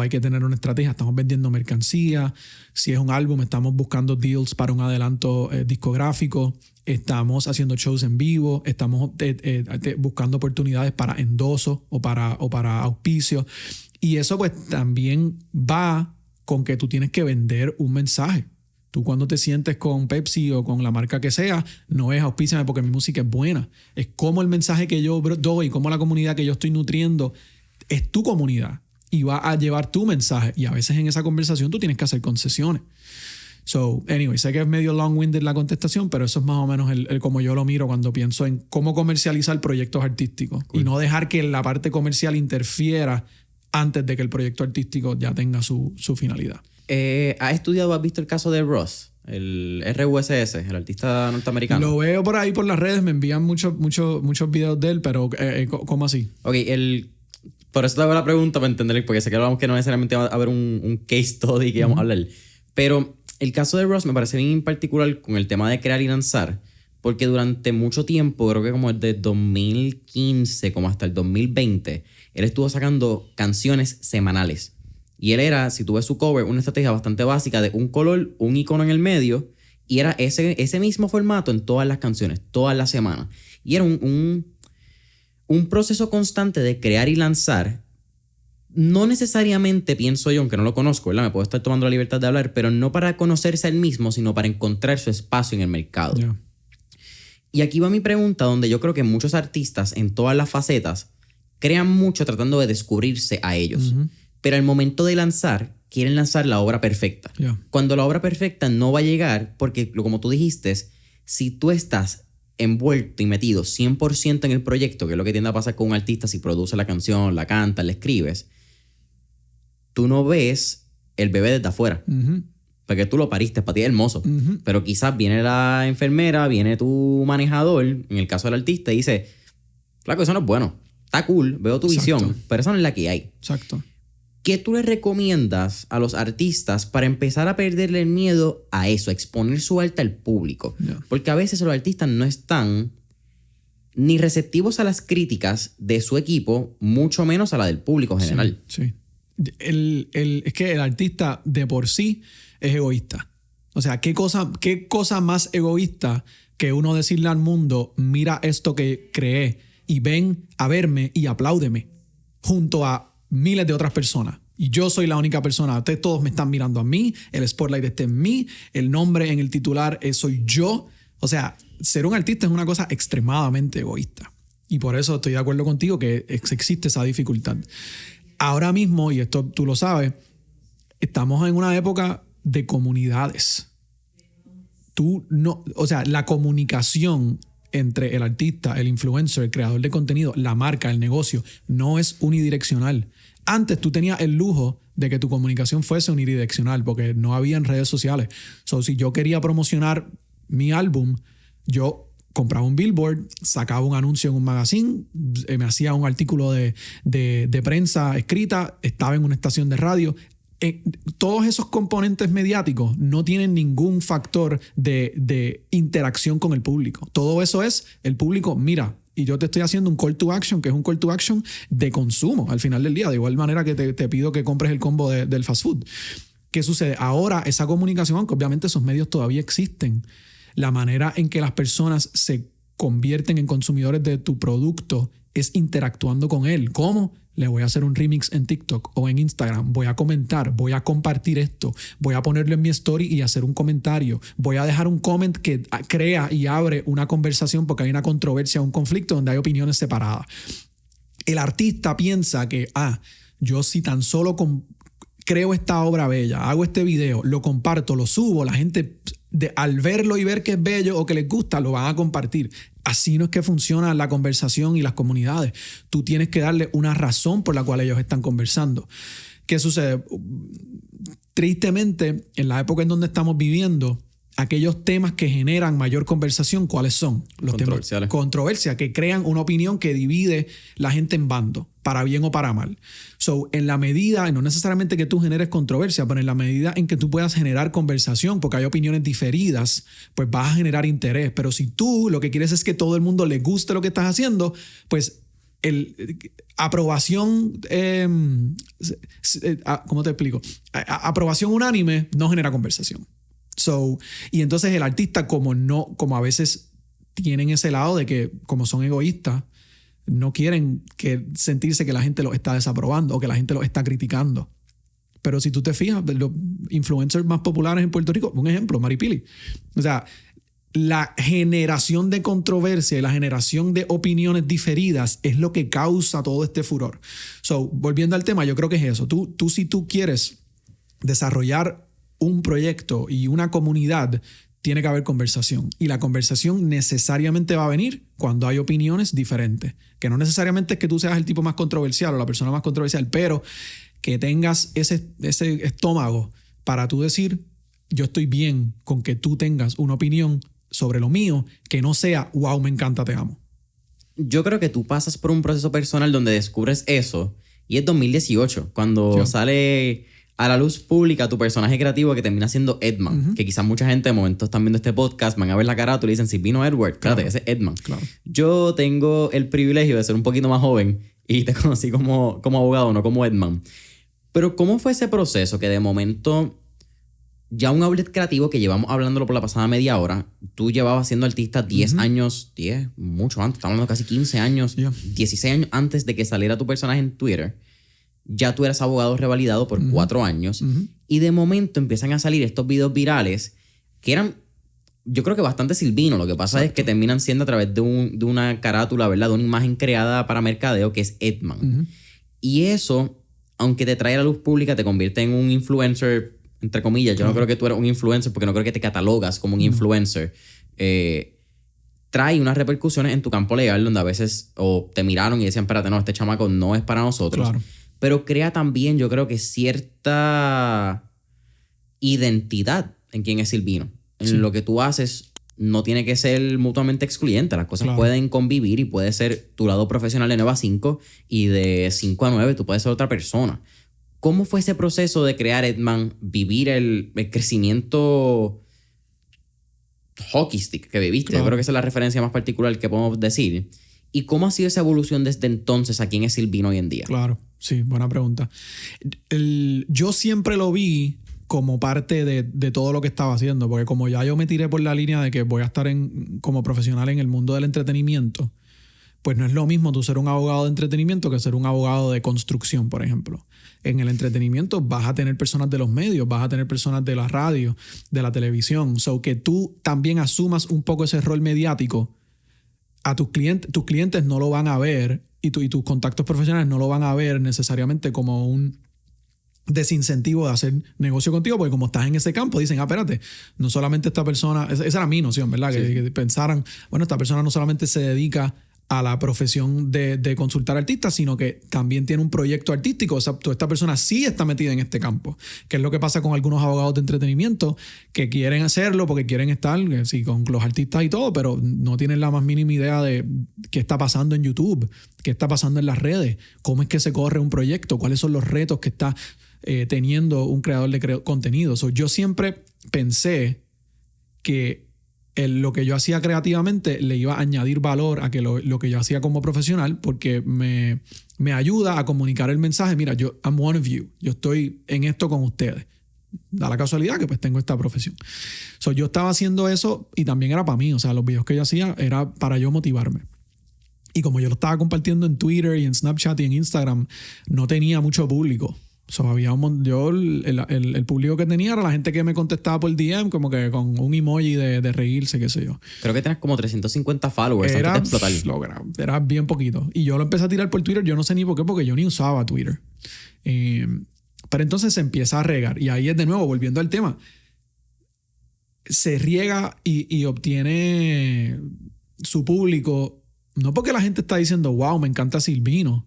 Hay que tener una estrategia. Estamos vendiendo mercancía. Si es un álbum, estamos buscando deals para un adelanto discográfico. Estamos haciendo shows en vivo. Estamos buscando oportunidades para endoso o para auspicio. Y eso pues también va con que tú tienes que vender un mensaje. Tú cuando te sientes con Pepsi o con la marca que sea, no es auspíciame porque mi música es buena. Es como el mensaje que yo doy, como la comunidad que yo estoy nutriendo es tu comunidad y va a llevar tu mensaje. Y a veces en esa conversación tú tienes que hacer concesiones. Anyway, sé que es medio long-winded la contestación, pero eso es más o menos el como yo lo miro cuando pienso en cómo comercializar proyectos artísticos. Cool. Y no dejar que la parte comercial interfiera antes de que el proyecto artístico ya tenga su finalidad. ¿Has estudiado, has visto el caso de Russ? El RUSS, el artista norteamericano. Lo veo por ahí por las redes, me envían muchos videos de él, pero ¿cómo así? Ok, por eso te hago la pregunta para entender, porque sé que hablamos que no necesariamente va a haber un case study que íbamos a hablar. Pero el caso de Russ me parece bien en particular con el tema de crear y lanzar, porque durante mucho tiempo, creo que como desde 2015 como hasta el 2020, él estuvo sacando canciones semanales. Y él era, si tú ves su cover, una estrategia bastante básica de un color, un icono en el medio, y era ese mismo formato en todas las canciones, todas las semanas. Y era un proceso constante de crear y lanzar. No necesariamente, pienso yo, aunque no lo conozco, ¿verdad? Me puedo estar tomando la libertad de hablar, pero no para conocerse a él mismo, sino para encontrar su espacio en el mercado. Yeah. Y aquí va mi pregunta, donde yo creo que muchos artistas en todas las facetas crean mucho tratando de descubrirse a ellos. Uh-huh. Pero al momento de lanzar, quieren lanzar la obra perfecta. Yeah. Cuando la obra perfecta no va a llegar, porque como tú dijiste, si tú estás envuelto y metido 100% en el proyecto, que es lo que tiende a pasar con un artista si produce la canción, la canta, la escribes, tú no ves el bebé desde afuera. Uh-huh. Porque tú lo pariste, para ti es hermoso. Uh-huh. Pero quizás viene la enfermera, viene tu manejador, en el caso del artista, y dice, flaco, eso no es bueno. Está cool, veo tu visión, pero esa no es la que hay. Exacto. ¿Qué tú le recomiendas a los artistas para empezar a perderle el miedo a eso, a exponer su arte al público? Yeah. Porque a veces los artistas no están ni receptivos a las críticas de su equipo, mucho menos a la del público en general. Sí. Es que el artista de por sí es egoísta. O sea, ¿qué cosa más egoísta que uno decirle al mundo, mira esto que creé y ven a verme y apláudeme junto a miles de otras personas. Y yo soy la única persona. Ustedes todos me están mirando a mí. El spotlight está en mí. El nombre en el titular soy yo. O sea, ser un artista es una cosa extremadamente egoísta. Y por eso estoy de acuerdo contigo que existe esa dificultad. Ahora mismo, y esto tú lo sabes, estamos en una época de comunidades. O sea, la comunicación entre el artista, el influencer, el creador de contenido, la marca, el negocio, no es unidireccional. Antes tú tenías el lujo de que tu comunicación fuese unidireccional porque no había en redes sociales. So, si yo quería promocionar mi álbum, yo compraba un billboard, sacaba un anuncio en un magazine, me hacía un artículo de prensa escrita, estaba en una estación de radio. Todos esos componentes mediáticos no tienen ningún factor de interacción con el público. Todo eso es el público, mira, y yo te estoy haciendo un call to action, que es un call to action de consumo al final del día, de igual manera que te pido que compres el combo del fast food. ¿Qué sucede? Ahora esa comunicación, aunque obviamente esos medios todavía existen, la manera en que las personas se convierten en consumidores de tu producto es interactuando con él. ¿Cómo? Le voy a hacer un remix en TikTok o en Instagram, voy a comentar, voy a compartir esto, voy a ponerlo en mi story y hacer un comentario, voy a dejar un comment que crea y abre una conversación porque hay una controversia, un conflicto donde hay opiniones separadas. El artista piensa que, yo si tan solo creo esta obra bella, hago este video, lo comparto, lo subo, la gente al verlo y ver que es bello o que les gusta, lo van a compartir. Así no es que funciona la conversación y las comunidades. Tú tienes que darle una razón por la cual ellos están conversando. ¿Qué sucede? Tristemente, en la época en donde estamos viviendo, aquellos temas que generan mayor conversación, ¿cuáles son? Los temas controversia, que crean una opinión que divide la gente en bando, para bien o para mal. So, en la medida, no necesariamente que tú generes controversia, pero en la medida en que tú puedas generar conversación, porque hay opiniones diferidas, pues vas a generar interés. Pero si tú lo que quieres es que todo el mundo le guste lo que estás haciendo, pues aprobación, ¿cómo te explico? Aprobación unánime no genera conversación. So, y entonces el artista, como a veces tienen ese lado de que como son egoístas, no quieren sentirse que la gente los está desaprobando o que la gente los está criticando. Pero si tú te fijas, los influencers más populares en Puerto Rico, un ejemplo, Maripili. O sea, la generación de controversia y la generación de opiniones diferidas es lo que causa todo este furor. So, volviendo al tema, yo creo que es eso. Si tú quieres desarrollar un proyecto y una comunidad, tiene que haber conversación. Y la conversación necesariamente va a venir cuando hay opiniones diferentes. Que no necesariamente es que tú seas el tipo más controversial o la persona más controversial, pero que tengas ese estómago para tú decir, yo estoy bien con que tú tengas una opinión sobre lo mío, que no sea, wow, me encanta, te amo. Yo creo que tú pasas por un proceso personal donde descubres eso, y es 2018, cuando sale a la luz pública tu personaje creativo que termina siendo Edman, que quizás mucha gente de momento están viendo este podcast, van a ver la carátula y dicen Silvino Edward, espérate, ese es Edman. Claro. Yo tengo el privilegio de ser un poquito más joven y te conocí como abogado, no como Edman. Pero ¿cómo fue ese proceso que de momento, ya un outlet creativo que llevamos hablándolo por la pasada media hora, tú llevabas siendo artista 10 años, mucho antes, estamos hablando casi 15 años, 16 años antes de que saliera tu personaje en Twitter? Ya tú eras abogado revalidado por 4 años y de momento empiezan a salir estos videos virales que eran, yo creo que bastante Silvino. Lo que pasa es que terminan siendo a través de una carátula, ¿verdad? De una imagen creada para mercadeo que es Edman. Y eso, aunque te trae a la luz pública, te convierte en un influencer, entre comillas. Yo no creo que tú eres un influencer porque no creo que te catalogas como un influencer. Trae unas repercusiones en tu campo legal donde a veces te miraron y decían, espérate, no, este chamaco no es para nosotros. Claro. Pero crea también, yo creo que cierta identidad en quién es Silvino. En lo que tú haces no tiene que ser mutuamente excluyente. Las cosas pueden convivir y puede ser tu lado profesional de 9 a 5 y de 5 a 9 tú puedes ser otra persona. ¿Cómo fue ese proceso de crear Edman, vivir el crecimiento hockey stick que viviste? Yo creo que esa es la referencia más particular que podemos decir. ¿Y cómo ha sido esa evolución desde entonces a quién es Silvino hoy en día? Claro, sí, buena pregunta. Yo siempre lo vi como parte de todo lo que estaba haciendo, porque como ya yo me tiré por la línea de que voy a estar como profesional en el mundo del entretenimiento, pues no es lo mismo tú ser un abogado de entretenimiento que ser un abogado de construcción, por ejemplo. En el entretenimiento vas a tener personas de los medios, vas a tener personas de la radio, de la televisión. So que tú también asumas un poco ese rol mediático. A tus clientes no lo van a ver y tus contactos profesionales no lo van a ver necesariamente como un desincentivo de hacer negocio contigo, porque como estás en ese campo, dicen, espérate, no solamente esta persona, esa era mi noción, ¿verdad? Sí. Que pensaran, bueno, esta persona no solamente se dedica a la profesión de consultar artistas, sino que también tiene un proyecto artístico. O sea, esta persona sí está metida en este campo, que es lo que pasa con algunos abogados de entretenimiento que quieren hacerlo porque quieren estar sí, con los artistas y todo, pero no tienen la más mínima idea de qué está pasando en YouTube, qué está pasando en las redes, cómo es que se corre un proyecto, cuáles son los retos que está teniendo un creador de contenido. So, yo siempre pensé que lo que yo hacía creativamente le iba a añadir valor a que lo que yo hacía como profesional, porque me ayuda a comunicar el mensaje. Mira, I'm one of you. Yo estoy en esto con ustedes. Da la casualidad que pues tengo esta profesión. So, yo estaba haciendo eso y también era para mí. O sea, los videos que yo hacía era para yo motivarme. Y como yo lo estaba compartiendo en Twitter y en Snapchat y en Instagram, no tenía mucho público. So, el público que tenía era la gente que me contestaba por DM como que con un emoji de reírse, qué sé yo. Creo que tenías como 350 followers antes de explotar. Era bien poquito. Y yo lo empecé a tirar por Twitter, yo no sé ni por qué, porque yo ni usaba Twitter. Pero entonces se empieza a regar. Y ahí es de nuevo, volviendo al tema. Se riega y obtiene su público, no porque la gente está diciendo, wow, me encanta Silvino.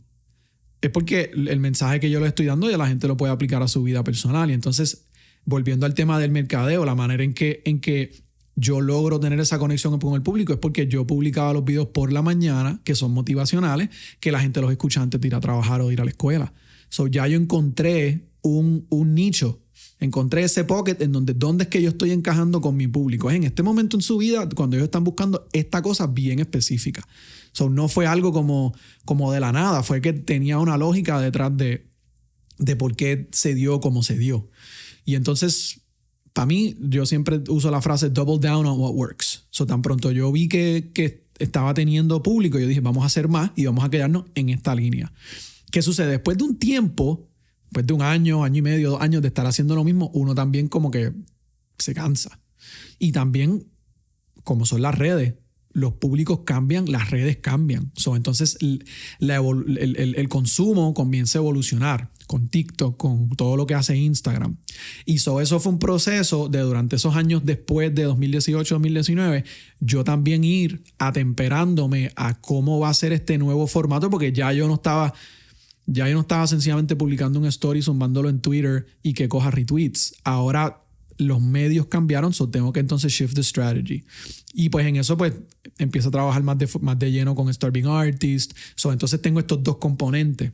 Es porque el mensaje que yo le estoy dando ya la gente lo puede aplicar a su vida personal. Y entonces, volviendo al tema del mercadeo, la manera en que yo logro tener esa conexión con el público es porque yo publicaba los videos por la mañana, que son motivacionales, que la gente los escucha antes de ir a trabajar o de ir a la escuela. So, ya yo encontré un nicho. Encontré ese pocket en donde es que yo estoy encajando con mi público. Es en este momento en su vida cuando ellos están buscando esta cosa bien específica. So, no fue algo como de la nada, fue que tenía una lógica detrás de por qué se dio como se dio. Y entonces, para mí, yo siempre uso la frase double down on what works. So, tan pronto yo vi que estaba teniendo público, yo dije, vamos a hacer más y vamos a quedarnos en esta línea. ¿Qué sucede? Después de un tiempo, después de un año y medio, 2 años de estar haciendo lo mismo, uno también como que se cansa. Y también, como son las redes, los públicos cambian, las redes cambian. So, entonces el consumo comienza a evolucionar con TikTok, con todo lo que hace Instagram. Y eso fue un proceso de durante esos años después de 2018-2019, yo también ir atemperándome a cómo va a ser este nuevo formato, porque ya yo no estaba sencillamente publicando un story, zumbándolo en Twitter y que coja retweets. Ahora los medios cambiaron, so tengo que entonces shift the strategy. Y pues en eso pues empiezo a trabajar más de lleno con Starving Artist. So, entonces tengo estos dos componentes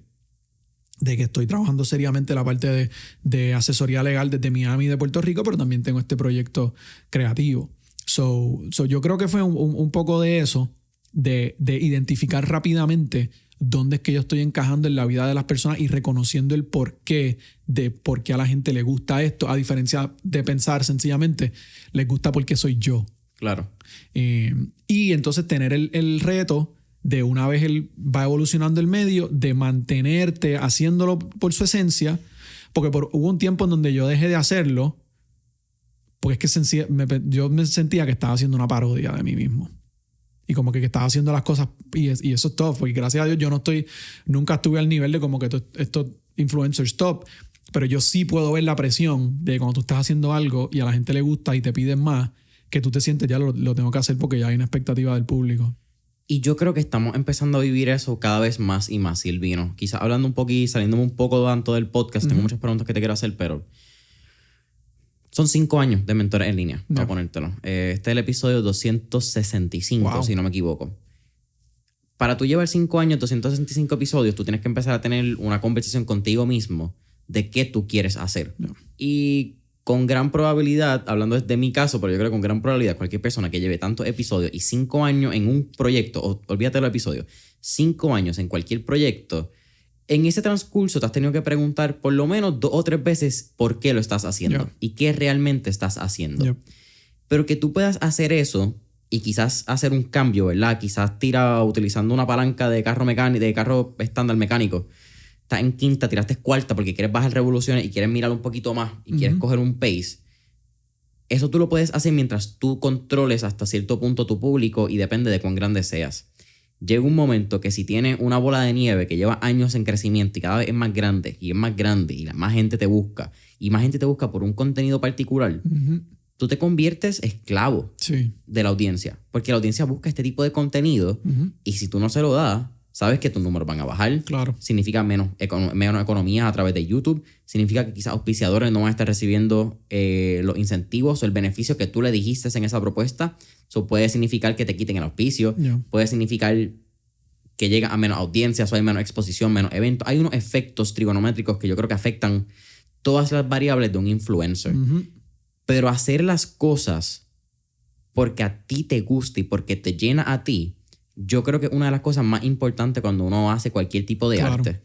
de que estoy trabajando seriamente la parte de asesoría legal desde Miami y de Puerto Rico, pero también tengo este proyecto creativo. So yo creo que fue un poco de eso, de identificar rápidamente dónde es que yo estoy encajando en la vida de las personas y reconociendo el porqué de por qué a la gente le gusta esto, a diferencia de pensar sencillamente, les gusta porque soy yo. Claro. Y entonces tener el reto de una vez él va evolucionando el medio, de mantenerte haciéndolo por su esencia, porque hubo un tiempo en donde yo dejé de hacerlo, porque es que yo me sentía que estaba haciendo una parodia de mí mismo. Y como que estaba haciendo las cosas, y eso es top, porque gracias a Dios yo nunca estuve al nivel de como que estos influencers top, pero yo sí puedo ver la presión de cuando tú estás haciendo algo y a la gente le gusta y te piden más, que tú te sientes ya lo tengo que hacer porque ya hay una expectativa del público. Y yo creo que estamos empezando a vivir eso cada vez más y más, Silvino. Quizás hablando un poquito, saliéndome un poco tanto del podcast, tengo muchas preguntas que te quiero hacer, pero son 5 años de Mentores en Línea, para ponértelo. Este es el episodio 265, wow, si no me equivoco. Para tú llevar 5 años, 265 episodios, tú tienes que empezar a tener una conversación contigo mismo de qué tú quieres hacer. Y con gran probabilidad, hablando de mi caso, pero yo creo que con gran probabilidad cualquier persona que lleve tantos episodios y 5 años en un proyecto, olvídate de los episodios, 5 años en cualquier proyecto, en ese transcurso te has tenido que preguntar por lo menos 2 o 3 veces por qué lo estás haciendo y qué realmente estás haciendo. Pero que tú puedas hacer eso y quizás hacer un cambio, ¿verdad? Quizás tira utilizando una palanca de carro mecánico, de carro estándar mecánico. Estás en quinta, tiraste cuarta porque quieres bajar revoluciones y quieres mirar un poquito más y quieres coger un pace. Eso tú lo puedes hacer mientras tú controles hasta cierto punto tu público y depende de cuán grande seas. Llega un momento que si tienes una bola de nieve que lleva años en crecimiento y cada vez es más grande y es más grande y más gente te busca y más gente te busca por un contenido particular, tú te conviertes esclavo de la audiencia. Porque la audiencia busca este tipo de contenido y si tú no se lo das, sabes que tus números van a bajar. Claro. Significa menos economías a través de YouTube. Significa que quizás auspiciadores no van a estar recibiendo los incentivos o el beneficio que tú le dijiste en esa propuesta. Eso puede significar que te quiten el auspicio. Puede significar que llega a menos audiencias o hay menos exposición, menos eventos. Hay unos efectos trigonométricos que yo creo que afectan todas las variables de un influencer. Pero hacer las cosas porque a ti te gusta y porque te llena a ti, yo creo que es una de las cosas más importantes cuando uno hace cualquier tipo de arte.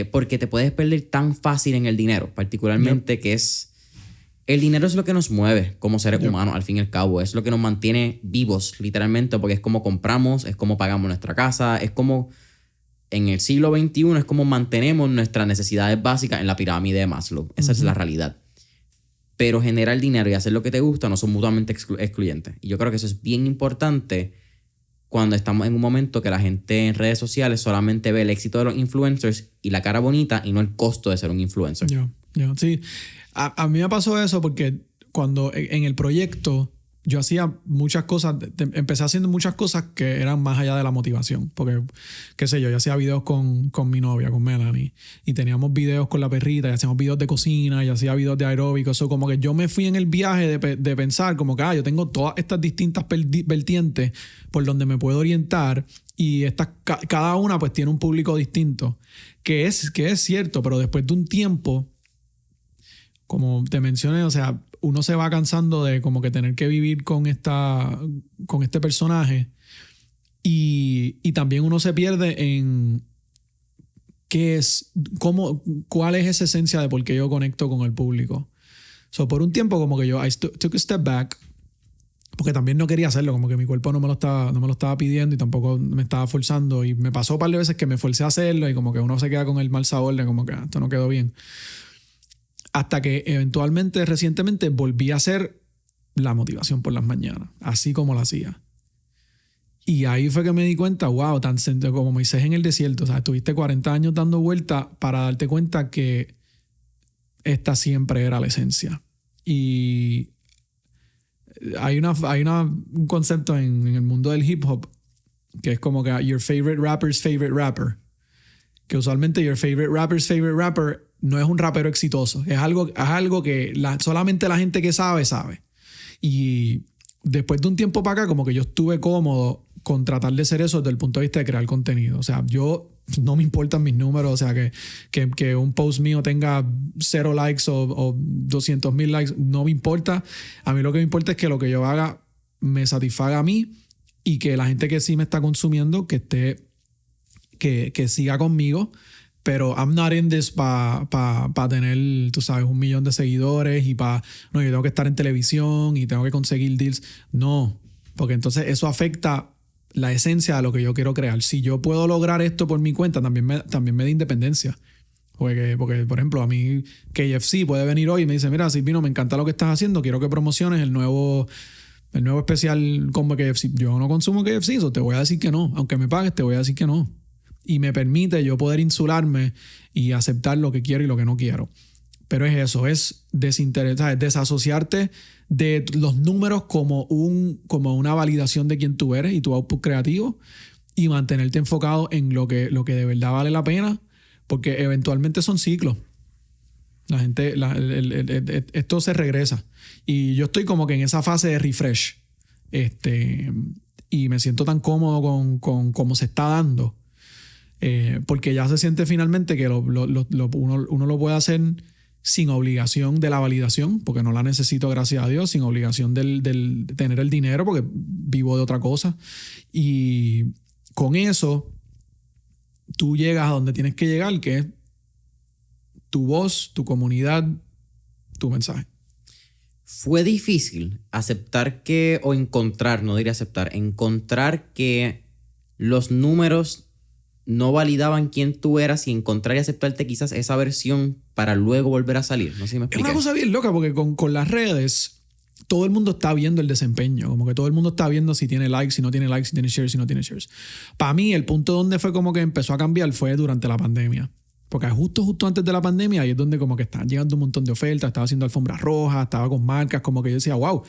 Porque te puedes perder tan fácil en el dinero, particularmente que es... El dinero es lo que nos mueve como seres humanos, al fin y al cabo. Es lo que nos mantiene vivos, literalmente, porque es como compramos, es como pagamos nuestra casa, es como... En el siglo XXI es como mantenemos nuestras necesidades básicas en la pirámide de Maslow. Esa es la realidad. Pero generar dinero y hacer lo que te gusta no son mutuamente excluyentes. Y yo creo que eso es bien importante cuando estamos en un momento que la gente en redes sociales solamente ve el éxito de los influencers y la cara bonita y no el costo de ser un influencer. Sí. A mí me pasó eso porque cuando en el proyecto yo hacía muchas cosas, empecé haciendo muchas cosas que eran más allá de la motivación. Porque, qué sé yo hacía videos con mi novia, con Melanie, y teníamos videos con la perrita, y hacíamos videos de cocina, y hacía videos de aeróbico. Eso como que yo me fui en el viaje de pensar como que yo tengo todas estas distintas vertientes por donde me puedo orientar, y cada una pues tiene un público distinto, que es cierto, pero después de un tiempo, como te mencioné, o sea, uno se va cansando de como que tener que vivir con este personaje, y también uno se pierde en cuál es esa esencia de por qué yo conecto con el público. Por un tiempo como que yo took a step back, porque también no quería hacerlo, como que mi cuerpo no me lo estaba pidiendo y tampoco me estaba forzando, y me pasó un par de veces que me forcé a hacerlo y como que uno se queda con el mal sabor de como que esto no quedó bien. Hasta que eventualmente, recientemente, volví a hacer la motivación por las mañanas, así como la hacía. Y ahí fue que me di cuenta, wow, tan como Moisés en el desierto. O sea, estuviste 40 años dando vueltas para darte cuenta que esta siempre era la esencia. Y hay un concepto en el mundo del hip hop que es como que your favorite rapper's favorite rapper. Que usualmente your favorite rapper's favorite rapper no es un rapero exitoso. Es algo que solamente la gente que sabe. Y después de un tiempo para acá, como que yo estuve cómodo con tratar de ser eso desde el punto de vista de crear contenido. O sea, yo no me importan mis números. O sea, que un post mío tenga 0 likes o 200,000 likes, no me importa. A mí lo que me importa es que lo que yo haga me satisfaga a mí y que la gente que sí me está consumiendo, que siga conmigo. Pero I'm not in this para tener, tú sabes, 1 millón de seguidores y yo tengo que estar en televisión y tengo que conseguir deals. No, porque entonces eso afecta la esencia de lo que yo quiero crear. Si yo puedo lograr esto por mi cuenta, también me da independencia. Porque, por ejemplo, a mí KFC puede venir hoy y me dice, mira, Silvino, me encanta lo que estás haciendo, quiero que promociones el nuevo especial combo KFC. Yo no consumo KFC, eso te voy a decir que no. Aunque me pagues, te voy a decir que no. Y me permite yo poder insularme y aceptar lo que quiero y lo que no quiero. Pero es eso, es desasociarte de los números como una validación de quién tú eres y tu output creativo, y mantenerte enfocado en lo que de verdad vale la pena, porque eventualmente son ciclos. Esto se regresa. Y yo estoy como que en esa fase de refresh. Y me siento tan cómodo con cómo se está dando. Porque ya se siente finalmente que uno lo puede hacer sin obligación de la validación, porque no la necesito, gracias a Dios, sin obligación de tener el dinero, porque vivo de otra cosa. Y con eso tú llegas a donde tienes que llegar, que es tu voz, tu comunidad, tu mensaje. fue difícil aceptar que, o encontrar, no diría aceptar, encontrar que los números no validaban quién tú eras y encontrar y aceptarte quizás esa versión para luego volver a salir. No sé si me expliqué. Es una cosa bien loca porque con las redes todo el mundo está viendo el desempeño. Como que todo el mundo está viendo si tiene likes, si no tiene likes, si tiene shares, si no tiene shares. Para mí el punto donde fue como que empezó a cambiar fue durante la pandemia. Porque justo antes de la pandemia ahí es donde como que estaban llegando un montón de ofertas, estaba haciendo alfombras rojas, estaba con marcas, como que yo decía, wow,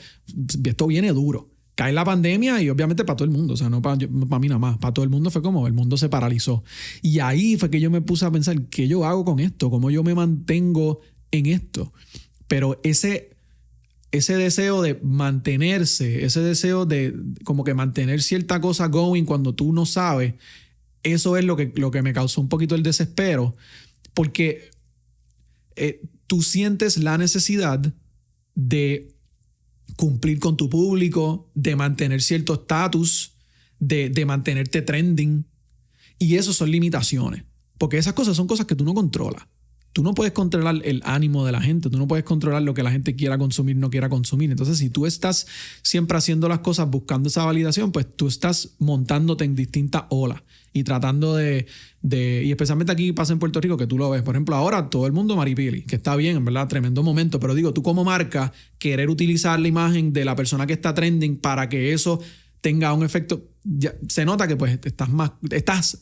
esto viene duro. Cae la pandemia y obviamente para todo el mundo, o sea, no para mí nada más, para todo el mundo fue como el mundo se paralizó. Y ahí fue que yo me puse a pensar, ¿qué yo hago con esto? ¿Cómo yo me mantengo en esto? Pero ese deseo de mantenerse, ese deseo de como que mantener cierta cosa going cuando tú no sabes, eso es lo que me causó un poquito el desespero, porque tú sientes la necesidad de cumplir con tu público, de mantener cierto estatus, de mantenerte trending. Y eso son limitaciones, porque esas cosas son cosas que tú no controlas. Tú no puedes controlar el ánimo de la gente, tú no puedes controlar lo que la gente quiera consumir, no quiera consumir. Entonces, si tú estás siempre haciendo las cosas buscando esa validación, pues tú estás montándote en distintas olas y tratando y especialmente aquí pasa en Puerto Rico que tú lo ves. Por ejemplo, ahora todo el mundo maripili, que está bien, en verdad, tremendo momento, pero digo, tú como marca, querer utilizar la imagen de la persona que está trending para que eso tenga un efecto, ya, se nota que pues estás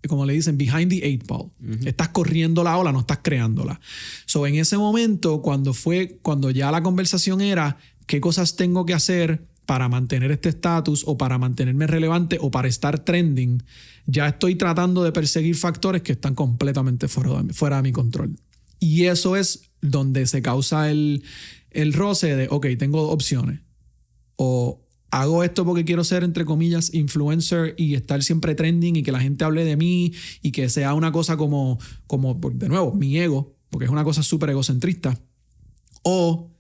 como le dicen, behind the eight ball. Estás corriendo la ola, no estás creándola. So, en ese momento, cuando ya la conversación era qué cosas tengo que hacer para mantener este estatus o para mantenerme relevante o para estar trending, ya estoy tratando de perseguir factores que están completamente fuera de mi control. Y eso es donde se causa el roce de, ok, tengo opciones. O hago esto porque quiero ser, entre comillas, influencer y estar siempre trending y que la gente hable de mí y que sea una cosa como de nuevo, mi ego, porque es una cosa súper egocentrista. O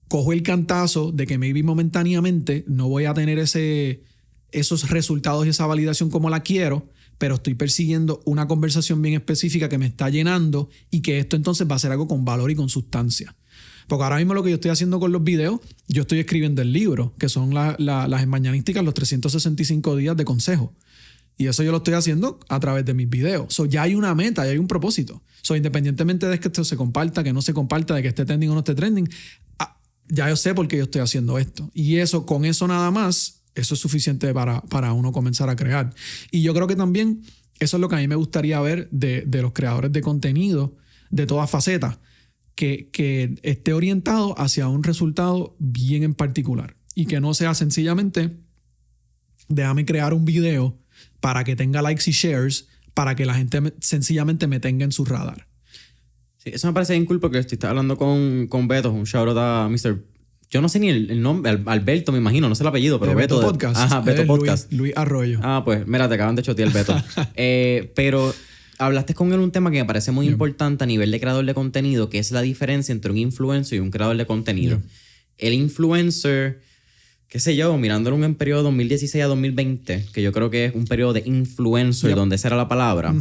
cojo el cantazo de que maybe momentáneamente no voy a tener esos resultados y esa validación como la quiero, pero estoy persiguiendo una conversación bien específica que me está llenando y que esto entonces va a ser algo con valor y con sustancia. Porque ahora mismo lo que yo estoy haciendo con los videos, yo estoy escribiendo el libro, que son las mañanísticas, los 365 días de consejo. Y eso yo lo estoy haciendo a través de mis videos. So, ya hay una meta, ya hay un propósito. So, independientemente de que esto se comparta, que no se comparta, de que esté trending o no esté trending, ya yo sé por qué yo estoy haciendo esto. Y eso, con eso nada más, eso es suficiente para uno comenzar a crear. Y yo creo que también eso es lo que a mí me gustaría ver de los creadores de contenido de todas facetas. Que esté orientado hacia un resultado bien en particular y que no sea sencillamente déjame crear un video para que tenga likes y shares para que la gente sencillamente me tenga en su radar. Sí, eso me parece bien cool porque estoy hablando con Beto, un shout out a Mr. Yo no sé ni el nombre, Alberto me imagino, no sé el apellido, pero Beto Podcast. Ajá, Beto Podcast. Luis Arroyo. Ah, pues mira, te acaban de chotear el Beto. Pero hablaste con él un tema que me parece muy importante a nivel de creador de contenido, que es la diferencia entre un influencer y un creador de contenido. El influencer, qué sé yo, mirándolo en un periodo de 2016 a 2020, que yo creo que es un periodo de influencer, donde esa era la palabra,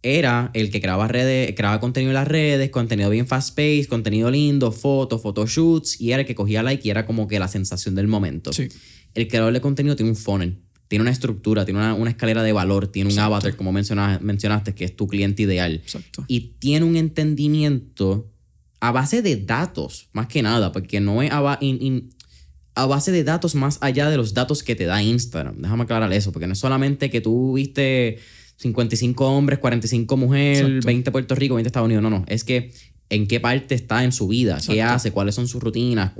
era el que creaba contenido en las redes, contenido bien fast-paced, contenido lindo, fotos, photoshoots, y era el que cogía like y era como que la sensación del momento. Sí. El creador de contenido tiene un funnel. Tiene una estructura, tiene una escalera de valor, tiene un avatar, como mencionaste, que es tu cliente ideal. Exacto. Y tiene un entendimiento a base de datos, más que nada, porque no es a base de datos más allá de los datos que te da Instagram. Déjame aclarar eso, porque no es solamente que tú viste 55 hombres, 45 mujeres, Exacto. 20 Puerto Rico, 20 Estados Unidos. No. Es que en qué parte está en su vida, Exacto. qué hace, cuáles son sus rutinas,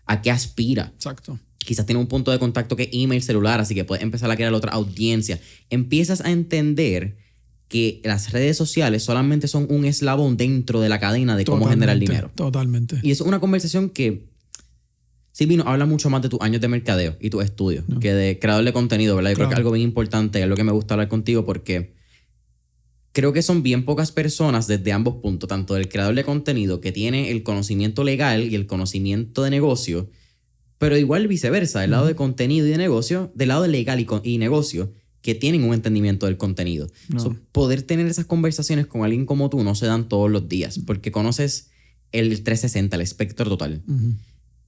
a qué aspira. Exacto. Quizás tiene un punto de contacto que es email, celular, así que puedes empezar a crear otra audiencia. Empiezas a entender que las redes sociales solamente son un eslabón dentro de la cadena de cómo generar dinero. Totalmente. Y eso es una conversación que Silvino habla mucho más de tus años de mercadeo y tus estudios que de creador de contenido, ¿verdad? Yo creo que es algo bien importante, es lo que me gusta hablar contigo porque creo que son bien pocas personas desde ambos puntos, tanto del creador de contenido que tiene el conocimiento legal y el conocimiento de negocio, pero igual viceversa, del lado de contenido y de negocio, del lado de legal y negocio, que tienen un entendimiento del contenido. So, poder tener esas conversaciones con alguien como tú no se dan todos los días, porque conoces el 360, el espectro total.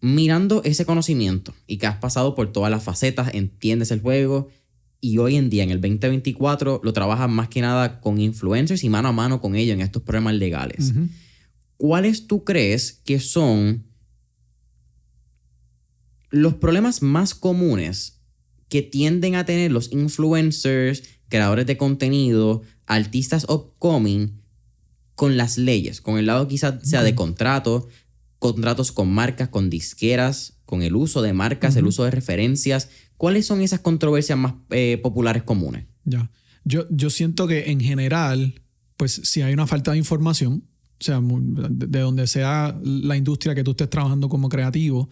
Mirando ese conocimiento y que has pasado por todas las facetas, entiendes el juego y hoy en día, en el 2024, lo trabajas más que nada con influencers y mano a mano con ellos en estos problemas legales. ¿Cuáles tú crees que son los problemas más comunes que tienden a tener los influencers, creadores de contenido, artistas upcoming con las leyes? Con el lado quizás sea de contratos con marcas, con disqueras, con el uso de marcas, el uso de referencias. ¿Cuáles son esas controversias más populares comunes? Ya. Yo siento que en general, pues si hay una falta de información, o sea, de donde sea la industria que tú estés trabajando como creativo,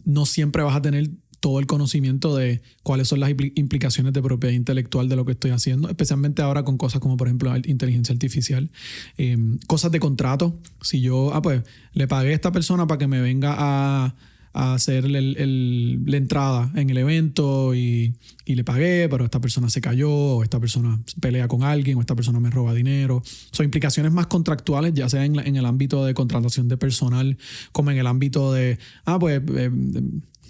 no siempre vas a tener todo el conocimiento de cuáles son las implicaciones de propiedad intelectual de lo que estoy haciendo, especialmente ahora con cosas como, por ejemplo, inteligencia artificial, cosas de contrato. Si yo pues le pagué a esta persona para que me venga a hacer la entrada en el evento y le pagué, pero esta persona se cayó, o esta persona pelea con alguien, o esta persona me roba dinero. Son implicaciones más contractuales, ya sea en el ámbito de contratación de personal, como en el ámbito de,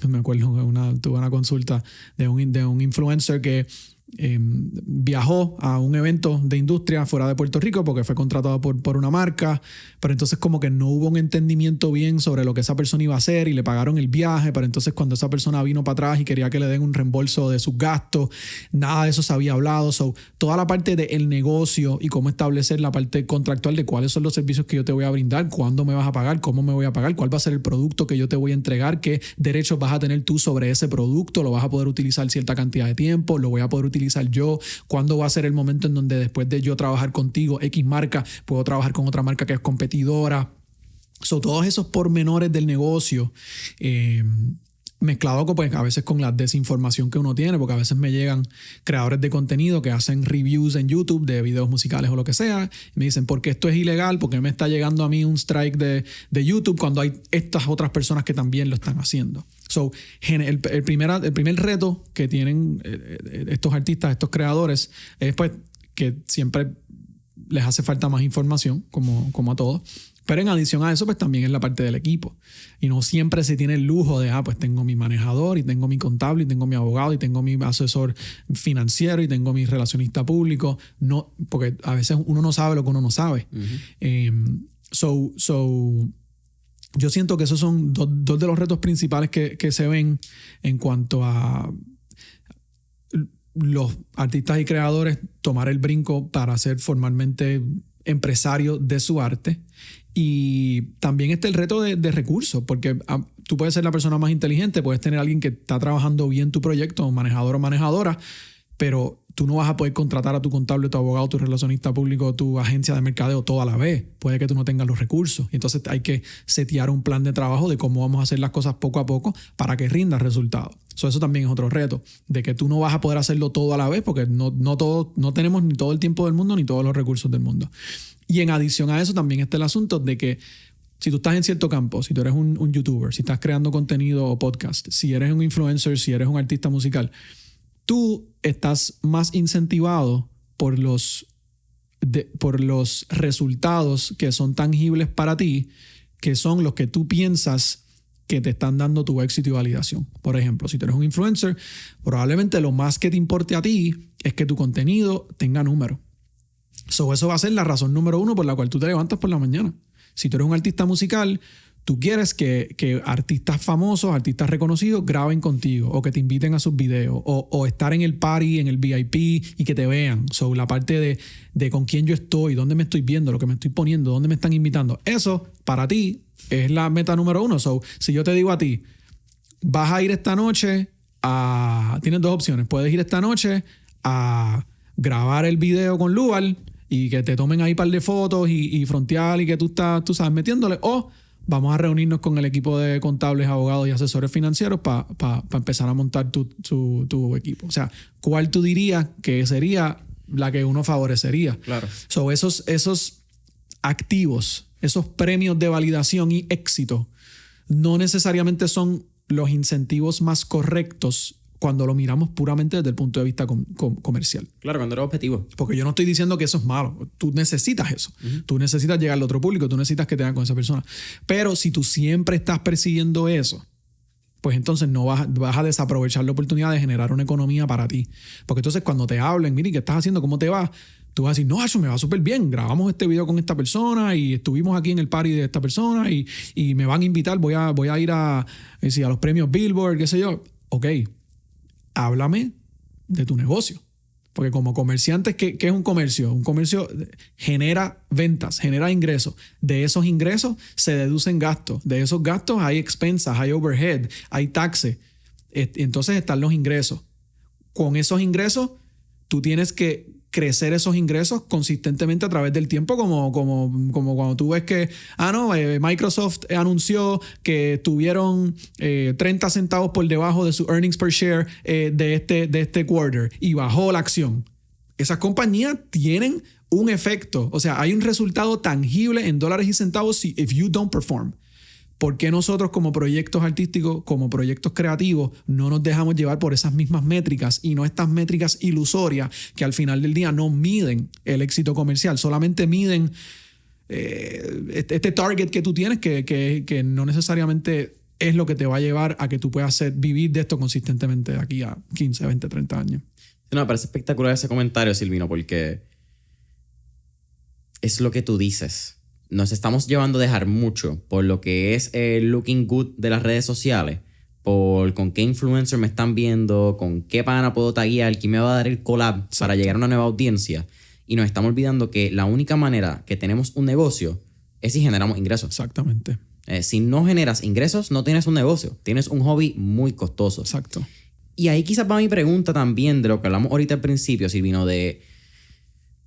me acuerdo que tuve una consulta de un influencer que viajó a un evento de industria fuera de Puerto Rico porque fue contratado por una marca, pero entonces como que no hubo un entendimiento bien sobre lo que esa persona iba a hacer y le pagaron el viaje, pero entonces cuando esa persona vino para atrás y quería que le den un reembolso de sus gastos, nada de eso se había hablado. Toda la parte del negocio y cómo establecer la parte contractual de cuáles son los servicios que yo te voy a brindar, cuándo me vas a pagar, cómo me voy a pagar, cuál va a ser el producto que yo te voy a entregar, qué derechos vas a tener tú sobre ese producto, lo vas a poder utilizar cierta cantidad de tiempo, lo voy a poder utilizar yo, cuándo va a ser el momento en donde después de yo trabajar contigo, X marca, puedo trabajar con otra marca que es competidora. Todos esos pormenores del negocio, mezclado pues, a veces con la desinformación que uno tiene, porque a veces me llegan creadores de contenido que hacen reviews en YouTube de videos musicales o lo que sea, y me dicen, ¿por qué esto es ilegal? ¿Por qué me está llegando a mí un strike de YouTube cuando hay estas otras personas que también lo están haciendo? El primer reto que tienen estos artistas, estos creadores, es pues que siempre les hace falta más información, como a todos. Pero en adición a eso, pues también es la parte del equipo. Y no siempre se tiene el lujo de, pues tengo mi manejador, y tengo mi contable, y tengo mi abogado, y tengo mi asesor financiero, y tengo mi relacionista público. No, porque a veces uno no sabe lo que uno no sabe. Yo siento que esos son dos de los retos principales que se ven en cuanto a los artistas y creadores tomar el brinco para ser formalmente empresarios de su arte. Y también está el reto de recursos, porque tú puedes ser la persona más inteligente, puedes tener a alguien que está trabajando bien tu proyecto, un manejador o manejadora, pero tú no vas a poder contratar a tu contable, tu abogado, tu relacionista público, tu agencia de mercadeo todo a la vez. Puede que tú no tengas los recursos. Y entonces hay que setear un plan de trabajo de cómo vamos a hacer las cosas poco a poco para que rinda resultados. Eso también es otro reto, de que tú no vas a poder hacerlo todo a la vez porque no tenemos ni todo el tiempo del mundo ni todos los recursos del mundo. Y en adición a eso también está el asunto de que si tú estás en cierto campo, si tú eres un youtuber, si estás creando contenido o podcast, si eres un influencer, si eres un artista musical, tú estás más incentivado por los resultados que son tangibles para ti, que son los que tú piensas que te están dando tu éxito y validación. Por ejemplo, si tú eres un influencer, probablemente lo más que te importe a ti es que tu contenido tenga números. Eso va a ser la razón número uno por la cual tú te levantas por la mañana. Si tú eres un artista musical, tú quieres que artistas famosos, artistas reconocidos graben contigo o que te inviten a sus videos o estar en el party, en el VIP y que te vean. La parte de con quién yo estoy, dónde me estoy viendo, lo que me estoy poniendo, dónde me están invitando. Eso para ti es la meta número uno. Si yo te digo a ti, vas a ir esta noche tienes dos opciones. Puedes ir esta noche a grabar el video con Lugar y que te tomen ahí un par de fotos y frontear y que tú sabes, metiéndole, o vamos a reunirnos con el equipo de contables, abogados y asesores financieros para empezar a montar tu equipo. O sea, ¿cuál tú dirías que sería la que uno favorecería? Claro. Esos activos, esos premios de validación y éxito no necesariamente son los incentivos más correctos cuando lo miramos puramente desde el punto de vista comercial. Claro, cuando eres objetivo. Porque yo no estoy diciendo que eso es malo. Tú necesitas eso. Uh-huh. Tú necesitas llegar al otro público. Tú necesitas que te hagan con esa persona. Pero si tú siempre estás persiguiendo eso, pues entonces no vas a desaprovechar la oportunidad de generar una economía para ti. Porque entonces cuando te hablen, mire, ¿qué estás haciendo? ¿Cómo te va? Tú vas a decir, no, eso me va súper bien. Grabamos este video con esta persona y estuvimos aquí en el party de esta persona y me van a invitar. Voy a ir a los premios Billboard, qué sé yo. Ok, háblame de tu negocio. Porque como comerciantes, ¿qué es un comercio? Un comercio genera ventas, genera ingresos. De esos ingresos se deducen gastos. De esos gastos hay expensas, hay overhead, hay taxes. Entonces están los ingresos. Con esos ingresos, tú tienes que crecer esos ingresos consistentemente a través del tiempo, como cuando tú ves que Microsoft anunció que tuvieron 30 centavos por debajo de su earnings per share de este quarter y bajó la acción. Esas compañías tienen un efecto, o sea, hay un resultado tangible en dólares y centavos if you don't perform. ¿Por qué nosotros como proyectos artísticos, como proyectos creativos, no nos dejamos llevar por esas mismas métricas y no estas métricas ilusorias que al final del día no miden el éxito comercial, solamente miden este target que tú tienes que no necesariamente es lo que te va a llevar a que tú puedas vivir de esto consistentemente de aquí a 15, 20, 30 años? No, me parece espectacular ese comentario, Silvino, porque es lo que tú dices. Nos estamos llevando a dejar mucho por lo que es el looking good de las redes sociales, por con qué influencer me están viendo, con qué pana puedo taguear, quién me va a dar el collab. Exacto. Para llegar a una nueva audiencia. Y nos estamos olvidando que la única manera que tenemos un negocio es si generamos ingresos. Exactamente. Si no generas ingresos, no tienes un negocio. Tienes un hobby muy costoso. Exacto. Y ahí quizás va mi pregunta también de lo que hablamos ahorita al principio, Silvino, de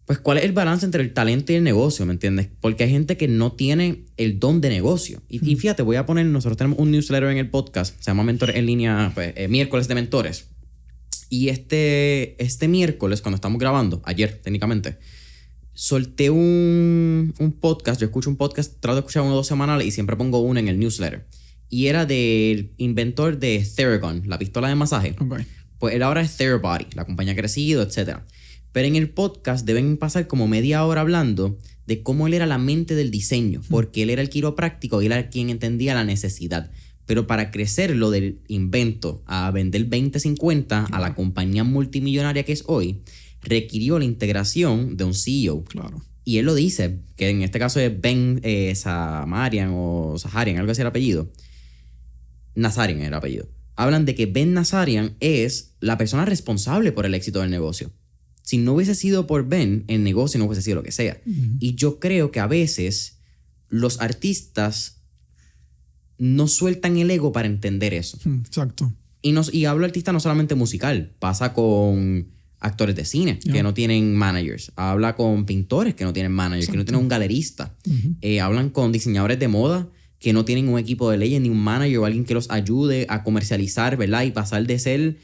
pues cuál es el balance entre el talento y el negocio, ¿me entiendes? Porque hay gente que no tiene el don de negocio. Y fíjate, voy a poner, nosotros tenemos un newsletter en el podcast, se llama Mentores en Línea, pues, miércoles de mentores. Y este miércoles, cuando estamos grabando, ayer técnicamente, solté un podcast. Yo escucho un podcast, trato de escuchar 1 o 2 semanales y siempre pongo uno en el newsletter. Y era del inventor de Theragun, la pistola de masaje. Okay. Pues él ahora es Therabody, la compañía ha crecido, etc. Pero en el podcast deben pasar como media hora hablando de cómo él era la mente del diseño, porque él era el quiropráctico y él era quien entendía la necesidad. Pero para crecer lo del invento a vender 20-50 a la compañía multimillonaria que es hoy, requirió la integración de un CEO. Claro. Y él lo dice, que en este caso es Ben Samarian o Saharian, algo así el apellido. Nazarian era el apellido. Hablan de que Ben Nazarian es la persona responsable por el éxito del negocio. Si no hubiese sido por Ben, el negocio no hubiese sido lo que sea. Uh-huh. Y yo creo que a veces los artistas no sueltan el ego para entender eso. Exacto. Y hablo de artista no solamente musical. Pasa con actores de cine que no tienen managers. Habla con pintores que no tienen managers, que no tienen un galerista. Uh-huh. Hablan con diseñadores de moda que no tienen un equipo de leyes ni un manager o alguien que los ayude a comercializar, ¿verdad? Y pasar de ser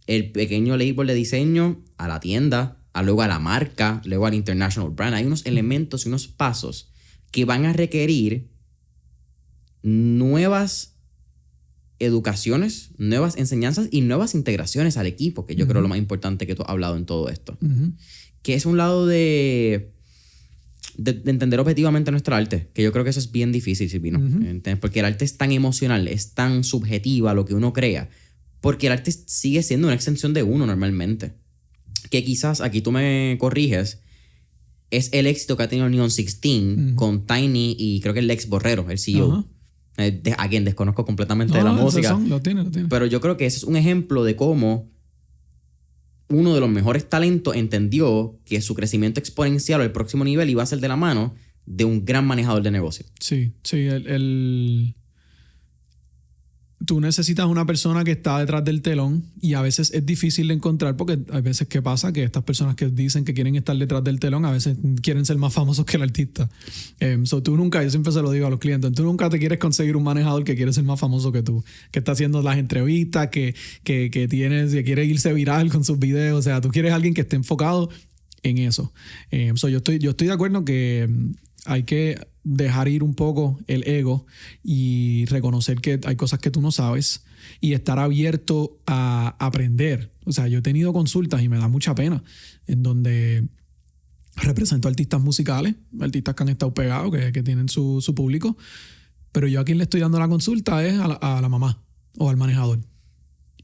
el pequeño label de diseño a la tienda, luego a la marca, luego al international brand. Hay unos elementos y unos pasos que van a requerir nuevas educaciones, nuevas enseñanzas y nuevas integraciones al equipo, que yo creo lo más importante que tú has hablado en todo esto. Uh-huh. Que es un lado de entender objetivamente nuestro arte, que yo creo que eso es bien difícil, Silvino. Uh-huh. Porque el arte es tan emocional, es tan subjetiva lo que uno crea, porque el arte sigue siendo una extensión de uno normalmente. Que quizás, aquí tú me corriges, es el éxito que ha tenido Neon 16 uh-huh. con Tiny y creo que el Lex Borrero, el CEO. Uh-huh. A quien desconozco completamente de la música. Lo tiene. Pero yo creo que ese es un ejemplo de cómo uno de los mejores talentos entendió que su crecimiento exponencial o el próximo nivel iba a ser de la mano de un gran manejador de negocio. Sí. Tú necesitas una persona que está detrás del telón y a veces es difícil de encontrar porque hay veces que pasa que estas personas que dicen que quieren estar detrás del telón a veces quieren ser más famosos que el artista. Tú nunca, yo siempre se lo digo a los clientes, tú nunca te quieres conseguir un manejador que quiere ser más famoso que tú, que está haciendo las entrevistas, que quiere irse viral con sus videos. O sea, tú quieres alguien que esté enfocado en eso. Yo estoy de acuerdo que hay que dejar ir un poco el ego y reconocer que hay cosas que tú no sabes y estar abierto a aprender. O sea, yo he tenido consultas y me da mucha pena en donde represento artistas musicales, artistas que han estado pegados, que tienen su público, pero yo a quien le estoy dando la consulta es a la mamá o al manejador.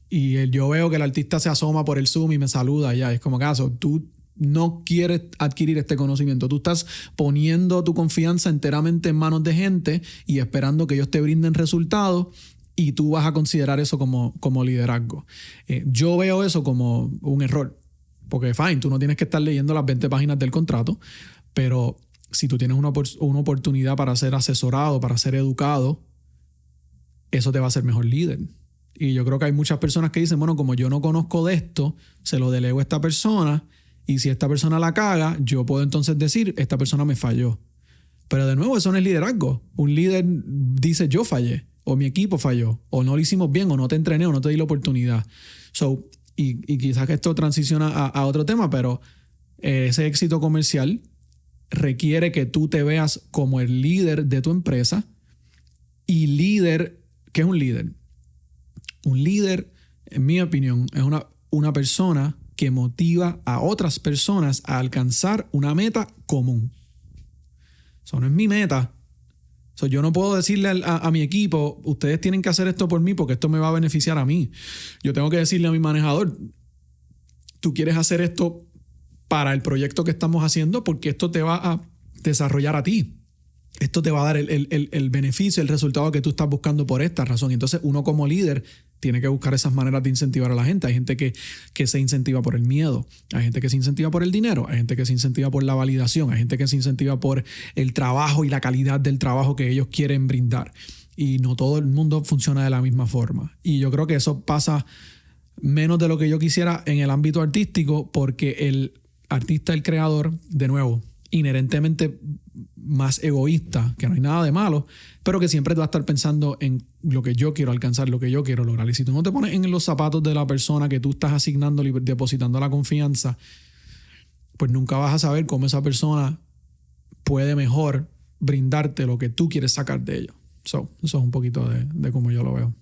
Y yo veo que el artista se asoma por el Zoom y me saluda y ya, es como caso, tú no quieres adquirir este conocimiento. Tú estás poniendo tu confianza enteramente en manos de gente y esperando que ellos te brinden resultados y tú vas a considerar eso como liderazgo. Yo veo eso como un error. Porque, fine, tú no tienes que estar leyendo las 20 páginas del contrato, pero si tú tienes una oportunidad para ser asesorado, para ser educado, eso te va a hacer mejor líder. Y yo creo que hay muchas personas que dicen, bueno, como yo no conozco de esto, se lo delego a esta persona. Y si esta persona la caga, yo puedo entonces decir, esta persona me falló. Pero de nuevo, eso no es liderazgo. Un líder dice, yo fallé, o mi equipo falló, o no lo hicimos bien, o no te entrené, o no te di la oportunidad. Y quizás que esto transiciona a otro tema, pero ese éxito comercial requiere que tú te veas como el líder de tu empresa. Y líder, ¿qué es un líder? Un líder, en mi opinión, es una persona que motiva a otras personas a alcanzar una meta común. Eso no es mi meta. Yo no puedo decirle a mi equipo, ustedes tienen que hacer esto por mí porque esto me va a beneficiar a mí. Yo tengo que decirle a mi manejador, tú quieres hacer esto para el proyecto que estamos haciendo porque esto te va a desarrollar a ti. Esto te va a dar el beneficio, el resultado que tú estás buscando por esta razón. Y entonces uno como líder tiene que buscar esas maneras de incentivar a la gente. Hay gente que se incentiva por el miedo. Hay gente que se incentiva por el dinero. Hay gente que se incentiva por la validación. Hay gente que se incentiva por el trabajo y la calidad del trabajo que ellos quieren brindar. Y no todo el mundo funciona de la misma forma. Y yo creo que eso pasa menos de lo que yo quisiera en el ámbito artístico porque el artista, el creador, de nuevo, inherentemente más egoísta, que no hay nada de malo, pero que siempre va a estar pensando en lo que yo quiero alcanzar, lo que yo quiero lograr. Y si tú no te pones en los zapatos de la persona que tú estás asignando y depositando la confianza, pues nunca vas a saber cómo esa persona puede mejor brindarte lo que tú quieres sacar de ello. Eso es un poquito de cómo yo lo veo.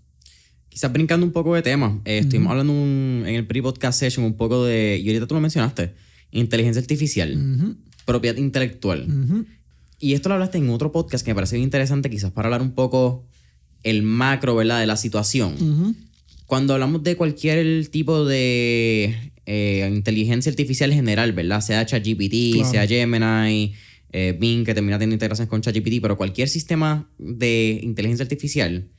Quizás brincando un poco de tema, estuvimos hablando en el pre-podcast session un poco de, y ahorita tú lo mencionaste, inteligencia artificial, propiedad intelectual. Y esto lo hablaste en otro podcast que me parece bien interesante, quizás para hablar un poco el macro, ¿verdad?, de la situación. Cuando hablamos de cualquier tipo de inteligencia artificial general, ¿verdad? Sea ChatGPT, claro, sea Gemini, Bing, que termina teniendo integraciones con ChatGPT, pero cualquier sistema de inteligencia artificial,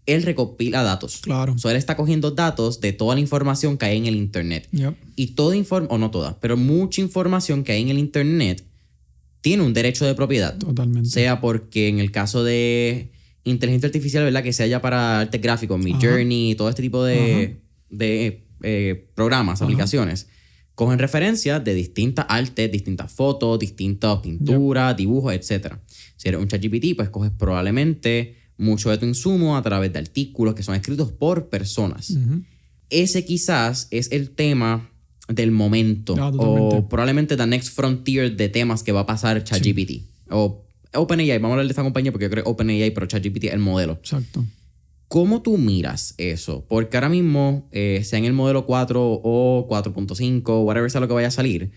él recopila datos. Claro. Él está cogiendo datos de toda la información que hay en el internet. Yep. Y toda o no toda, pero mucha información que hay en el internet tiene un derecho de propiedad. Totalmente. Sea porque en el caso de inteligencia artificial, ¿verdad?, que sea ya para arte gráfico, Midjourney, todo este tipo de programas, aplicaciones, cogen referencias de distintas artes, distintas fotos, distintas pinturas, dibujos, etc. Si eres un ChatGPT, pues coges probablemente mucho de tu insumo a través de artículos que son escritos por personas. Ese quizás es el tema del momento, o probablemente the next frontier de temas que va a pasar ChatGPT. Sí. O OpenAI, vamos a hablar de esta compañía porque yo creo OpenAI, pero ChatGPT es el modelo. Exacto. ¿Cómo tú miras eso? Porque ahora mismo, sea en el modelo 4 o 4.5, whatever sea lo que vaya a salir,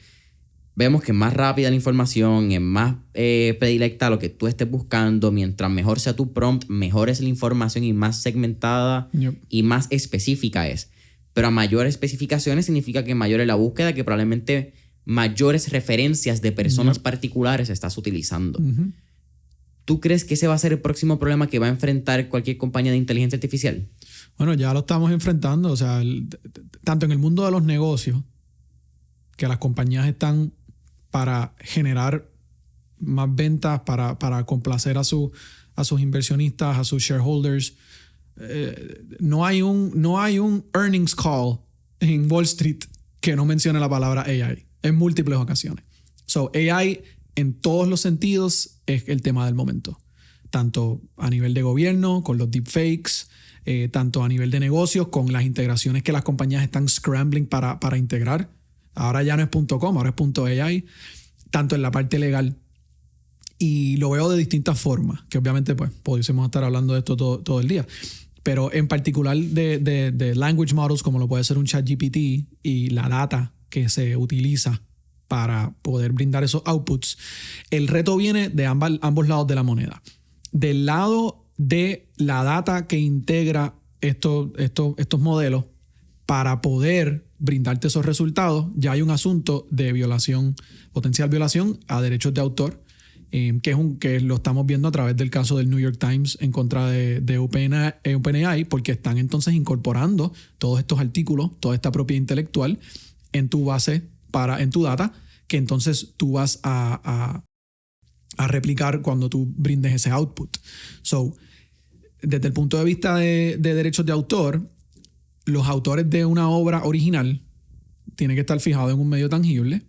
vemos que es más rápida la información, es más predilecta lo que tú estés buscando. Mientras mejor sea tu prompt, mejor es la información y más segmentada y más específica es. Pero a mayores especificaciones significa que mayor es la búsqueda, que probablemente mayores referencias de personas particulares estás utilizando. ¿Tú crees que ese va a ser el próximo problema que va a enfrentar cualquier compañía de inteligencia artificial? Bueno, ya lo estamos enfrentando. O sea, tanto en el mundo de los negocios, que las compañías están para generar más ventas, para complacer a sus inversionistas, a sus shareholders. No hay un earnings call en Wall Street que no mencione la palabra AI en múltiples ocasiones. AI en todos los sentidos es el tema del momento. Tanto a nivel de gobierno, con los deepfakes, tanto a nivel de negocios, con las integraciones que las compañías están scrambling para integrar. Ahora ya no es .com, ahora es .ai. Tanto en la parte legal. Y lo veo de distintas formas, que obviamente pues pudiésemos estar hablando de esto todo el día. Pero en particular de language models, como lo puede ser un ChatGPT, y la data que se utiliza para poder brindar esos outputs, el reto viene de ambos lados de la moneda. Del lado de la data que integra estos modelos para poder brindarte esos resultados, ya hay un asunto de violación, potencial violación a derechos de autor, que lo estamos viendo a través del caso del New York Times en contra de OpenAI, porque están entonces incorporando todos estos artículos, toda esta propiedad intelectual en tu base, en tu data, que entonces tú vas a replicar cuando tú brindes ese output. So, desde el punto de vista de derechos de autor, los autores de una obra original tienen que estar fijados en un medio tangible,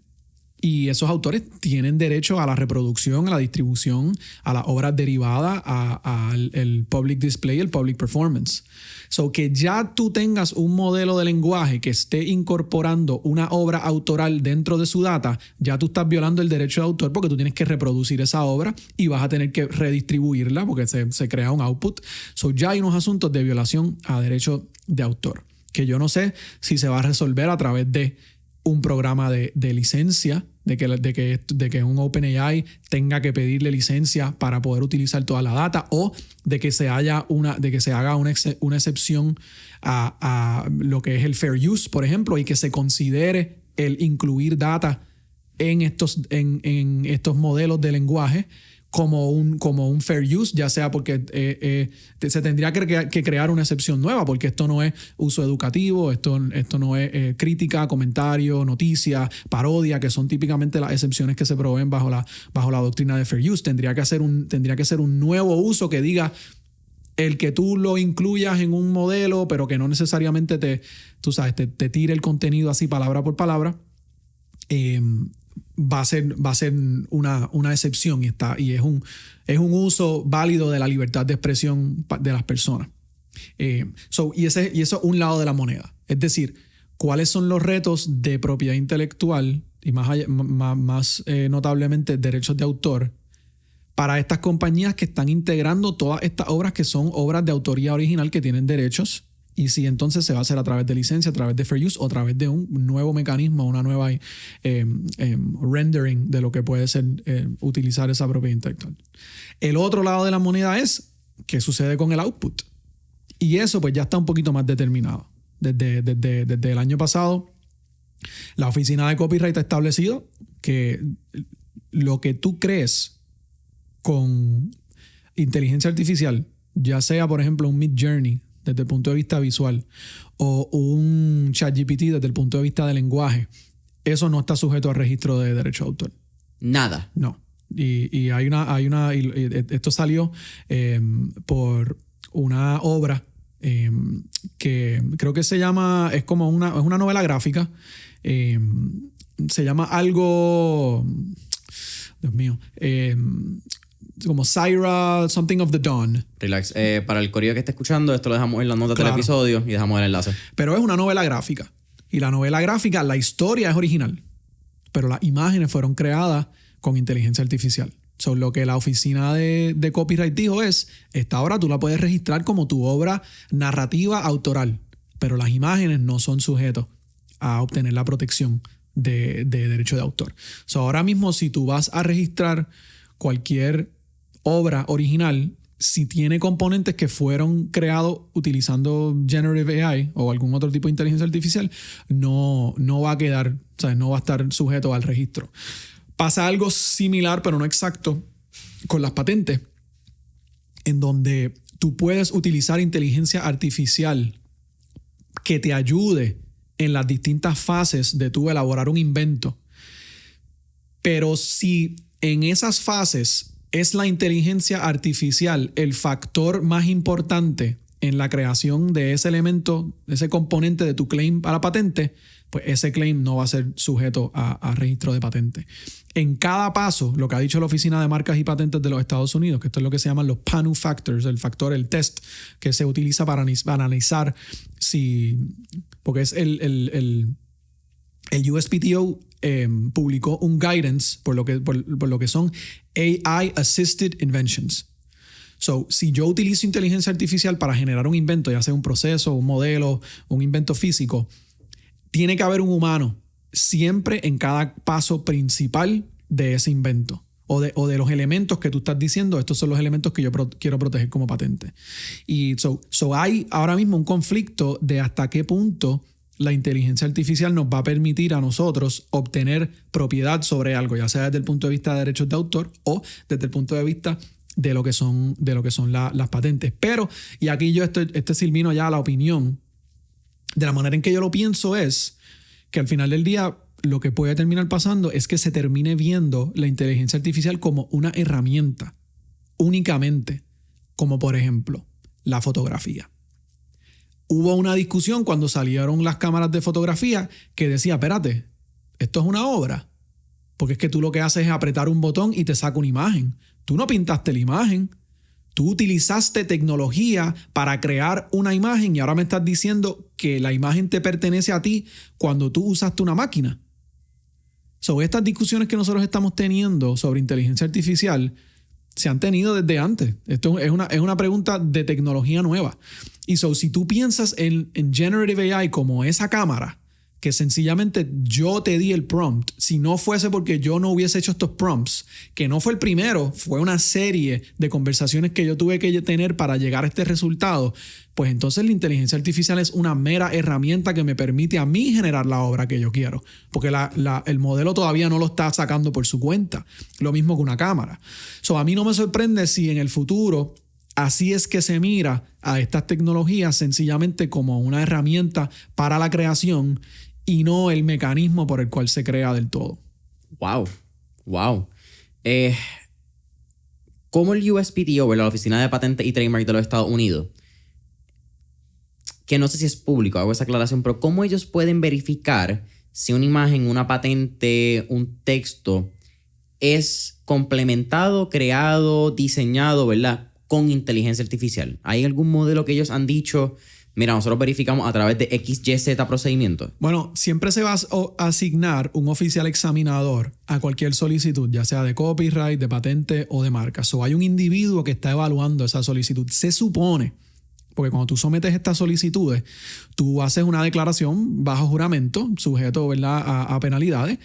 y esos autores tienen derecho a la reproducción, a la distribución, a las obras derivadas, al public display, el public performance. So, que ya tú tengas un modelo de lenguaje que esté incorporando una obra autoral dentro de su data, ya tú estás violando el derecho de autor, porque tú tienes que reproducir esa obra y vas a tener que redistribuirla porque se crea un output. So, ya hay unos asuntos de violación a derecho de autor, que yo no sé si se va a resolver a través de un programa de licencia, de que un OpenAI tenga que pedirle licencia para poder utilizar toda la data, o de que se haga una excepción a lo que es el fair use, por ejemplo, y que se considere el incluir data en estos modelos de lenguaje como un fair use, ya sea porque se tendría que crear una excepción nueva, porque esto no es uso educativo, esto no es crítica, comentario, noticia, parodia, que son típicamente las excepciones que se proveen bajo la doctrina de fair use. Tendría que ser un nuevo uso que diga el que tú lo incluyas en un modelo, pero que no necesariamente te tire el contenido así palabra por palabra. Va a ser una excepción, y es un uso válido de la libertad de expresión de las personas. Y eso es un lado de la moneda. Es decir, ¿cuáles son los retos de propiedad intelectual y más notablemente derechos de autor para estas compañías que están integrando todas estas obras que son obras de autoría original que tienen derechos? Y si entonces se va a hacer a través de licencia, a través de fair use, o a través de un nuevo mecanismo, una nueva rendering de lo que puede ser utilizar esa propiedad intelectual. El otro lado de la moneda es qué sucede con el output. Y eso pues ya está un poquito más determinado. Desde el año pasado, la Oficina de Copyright ha establecido que lo que tú crees con inteligencia artificial, ya sea por ejemplo un Midjourney desde el punto de vista visual, o un ChatGPT desde el punto de vista de lenguaje, eso no está sujeto a registro de derecho de autor. Nada. No. Y esto salió por una obra que creo que es una novela gráfica. Se llama algo, Dios mío, como Syra Something of the Dawn. Relax. Para el corillo que esté escuchando, esto lo dejamos en las notas del episodio y dejamos el enlace. Pero es una novela gráfica. Y la novela gráfica, la historia es original, pero las imágenes fueron creadas con inteligencia artificial. So, lo que la oficina de copyright dijo es, esta obra tú la puedes registrar como tu obra narrativa autoral, pero las imágenes no son sujetos a obtener la protección de derecho de autor. So, ahora mismo, si tú vas a registrar cualquier obra original, si tiene componentes que fueron creados utilizando Generative AI o algún otro tipo de inteligencia artificial, no va a quedar, o sea, no va a estar sujeto al registro. Pasa algo similar, pero no exacto, con las patentes, en donde tú puedes utilizar inteligencia artificial que te ayude en las distintas fases de tú elaborar un invento. Pero si en esas fases es la inteligencia artificial el factor más importante en la creación de ese elemento, ese componente de tu claim para patente, pues ese claim no va a ser sujeto a registro de patente. En cada paso, lo que ha dicho la Oficina de Marcas y Patentes de los Estados Unidos, que esto es lo que se llaman los PANU factors, el test que se utiliza para analizar si, porque es el USPTO publicó un guidance por lo que son AI Assisted Inventions. So, si yo utilizo inteligencia artificial para generar un invento, ya sea un proceso, un modelo, un invento físico, tiene que haber un humano siempre en cada paso principal de ese invento o de los elementos que tú estás diciendo. Estos son los elementos que yo quiero proteger como patente. Y so hay ahora mismo un conflicto de hasta qué punto la inteligencia artificial nos va a permitir a nosotros obtener propiedad sobre algo, ya sea desde el punto de vista de derechos de autor o desde el punto de vista de lo que son las patentes. Pero, y aquí yo Silvino ya la opinión, de la manera en que yo lo pienso es que al final del día lo que puede terminar pasando es que se termine viendo la inteligencia artificial como una herramienta únicamente, como por ejemplo la fotografía. Hubo una discusión cuando salieron las cámaras de fotografía que decía, espérate, esto es una obra, porque es que tú lo que haces es apretar un botón y te saca una imagen. Tú no pintaste la imagen, tú utilizaste tecnología para crear una imagen y ahora me estás diciendo que la imagen te pertenece a ti cuando tú usaste una máquina. Sobre estas discusiones que nosotros estamos teniendo sobre inteligencia artificial se han tenido desde antes. Esto es una pregunta de tecnología nueva. Y si tú piensas en Generative AI como esa cámara, que sencillamente yo te di el prompt, si no fuese porque yo no hubiese hecho estos prompts, que no fue el primero, fue una serie de conversaciones que yo tuve que tener para llegar a este resultado, pues entonces la inteligencia artificial es una mera herramienta que me permite a mí generar la obra que yo quiero, porque el modelo todavía no lo está sacando por su cuenta. Lo mismo que una cámara. A mí no me sorprende si en el futuro así es que se mira a estas tecnologías sencillamente como una herramienta para la creación y no el mecanismo por el cual se crea del todo. Wow. ¿Cómo el USPTO, la Oficina de Patentes y Trademark de los Estados Unidos, que no sé si es público, hago esa aclaración, pero cómo ellos pueden verificar si una imagen, una patente, un texto es complementado, creado, diseñado, ¿verdad?, con inteligencia artificial? ¿Hay algún modelo que ellos han dicho, mira, nosotros verificamos a través de XYZ procedimientos? Bueno, siempre se va a asignar un oficial examinador a cualquier solicitud, ya sea de copyright, de patente o de marca. Hay un individuo que está evaluando esa solicitud. Se supone, porque cuando tú sometes estas solicitudes, tú haces una declaración bajo juramento, sujeto, ¿verdad?, a penalidades,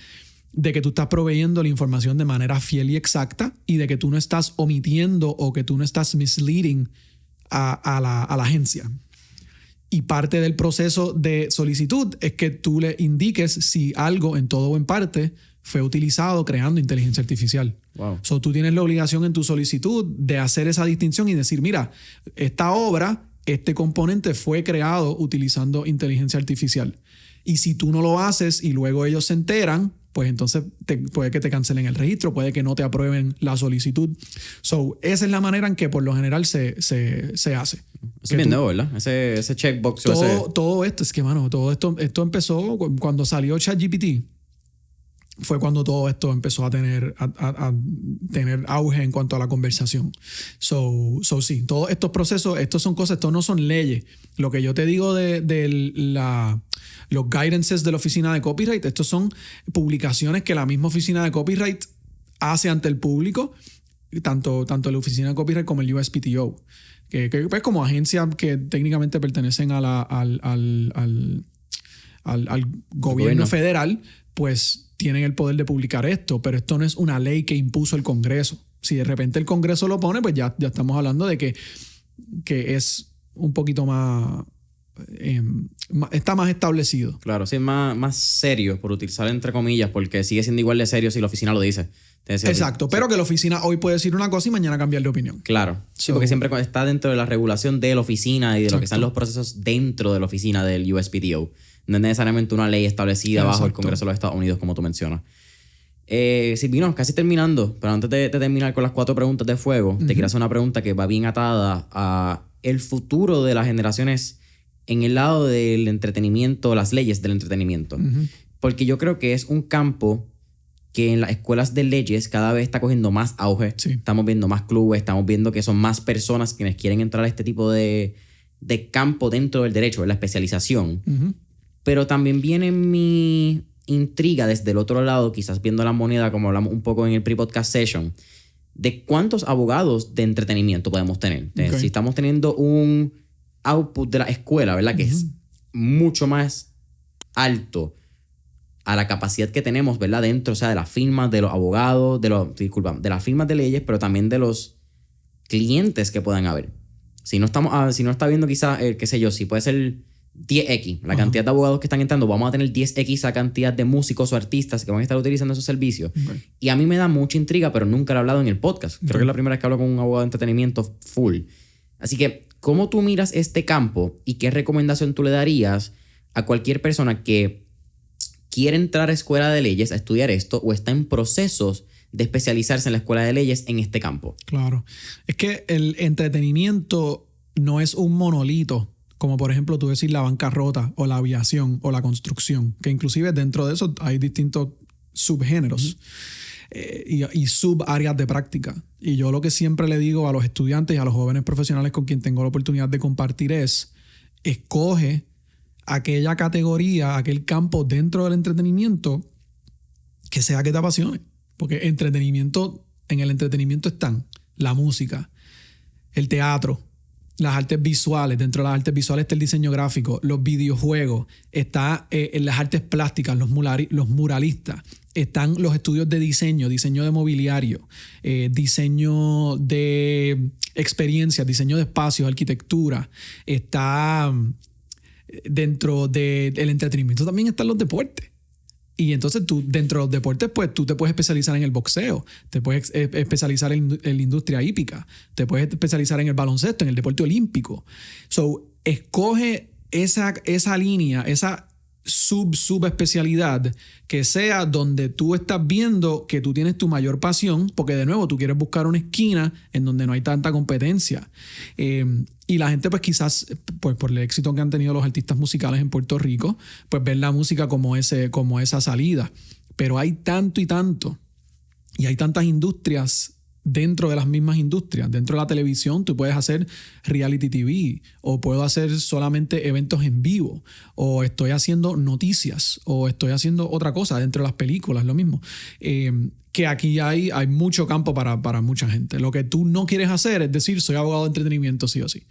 de que tú estás proveyendo la información de manera fiel y exacta y de que tú no estás omitiendo o que tú no estás misleading a la agencia. Y parte del proceso de solicitud es que tú le indiques si algo en todo o en parte fue utilizado creando inteligencia artificial. Wow. Tú tienes la obligación en tu solicitud de hacer esa distinción y decir, mira, esta obra, este componente fue creado utilizando inteligencia artificial. Y si tú no lo haces y luego ellos se enteran, pues entonces puede que te cancelen el registro, puede que no te aprueben la solicitud. Esa es la manera en que por lo general se hace. Eso es bien nuevo, ¿verdad? Ese checkbox. Todo esto, es que, mano, todo esto empezó cuando salió ChatGPT. Fue cuando todo esto empezó a tener auge en cuanto a la conversación. Sí, todos estos procesos, estos no son leyes. Lo que yo te digo de los guidances de la oficina de copyright, estos son publicaciones que la misma oficina de copyright hace ante el público, tanto la oficina de copyright como el USPTO, que es como agencias que técnicamente pertenecen al gobierno federal, pues tienen el poder de publicar esto, pero esto no es una ley que impuso el Congreso. Si de repente el Congreso lo pone, pues ya estamos hablando de que es un poquito más... está más establecido. Claro, sí, es más serio, por utilizar entre comillas, porque sigue siendo igual de serio si la oficina lo dice. Exacto, pero que la oficina hoy puede decir una cosa y mañana cambiar de opinión. Claro, sí, porque siempre está dentro de la regulación de la oficina y de lo que están los procesos dentro de la oficina del USPTO. No es necesariamente una ley establecida bajo el Congreso de los Estados Unidos, como tú mencionas. Silvino, casi terminando, pero antes de terminar con las 4 preguntas de fuego, te quiero hacer una pregunta que va bien atada a el futuro de las generaciones en el lado del entretenimiento, las leyes del entretenimiento. Porque yo creo que es un campo que en las escuelas de leyes cada vez está cogiendo más auge. Sí. Estamos viendo más clubes, estamos viendo que son más personas quienes quieren entrar a este tipo de campo dentro del derecho, de la especialización. Pero también viene mi intriga desde el otro lado, quizás viendo la moneda, como hablamos un poco en el pre-podcast session, de cuántos abogados de entretenimiento podemos tener. Okay. Si estamos teniendo un output de la escuela, ¿verdad? Que es mucho más alto a la capacidad que tenemos, ¿verdad? Dentro, o sea, de las firmas de los abogados, de las firmas de leyes, pero también de los clientes que puedan haber. Si no está viendo quizás, qué sé yo, si puede ser 10x, la cantidad de abogados que están entrando, vamos a tener 10x la cantidad de músicos o artistas que van a estar utilizando esos servicios. Okay. Y a mí me da mucha intriga, pero nunca lo he hablado en el podcast. Creo que es la primera vez que hablo con un abogado de entretenimiento full. Así que, ¿cómo tú miras este campo y qué recomendación tú le darías a cualquier persona que quiere entrar a escuela de leyes a estudiar esto o está en procesos de especializarse en la escuela de leyes en este campo? Claro. Es que el entretenimiento no es un monolito, como por ejemplo tú decir la bancarrota o la aviación o la construcción, que inclusive dentro de eso hay distintos subgéneros y subáreas de práctica. Y yo lo que siempre le digo a los estudiantes y a los jóvenes profesionales con quien tengo la oportunidad de compartir es: escoge aquella categoría, aquel campo dentro del entretenimiento que sea que te apasione. Porque en el entretenimiento están la música, el teatro, las artes visuales. Dentro de las artes visuales está el diseño gráfico, los videojuegos, está en las artes plásticas, los muralistas, están los estudios de diseño de mobiliario, diseño de experiencias, diseño de espacios, arquitectura. Está dentro del entretenimiento también están los deportes. Y entonces tú, dentro de los deportes, pues tú te puedes especializar en el boxeo, te puedes especializar en la industria hípica, te puedes especializar en el baloncesto, en el deporte olímpico. So, escoge esa línea, esa subespecialidad que sea donde tú estás viendo que tú tienes tu mayor pasión, porque de nuevo tú quieres buscar una esquina en donde no hay tanta competencia. Y la gente pues quizás pues por el éxito que han tenido los artistas musicales en Puerto Rico, pues ven la música como esa salida. Pero hay tanto y tanto, y hay tantas industrias dentro de las mismas industrias. Dentro de la televisión tú puedes hacer reality TV, o puedo hacer solamente eventos en vivo, o estoy haciendo noticias, o estoy haciendo otra cosa dentro de las películas, lo mismo. Que aquí hay mucho campo para mucha gente. Lo que tú no quieres hacer es decir, soy abogado de entretenimiento sí o sí.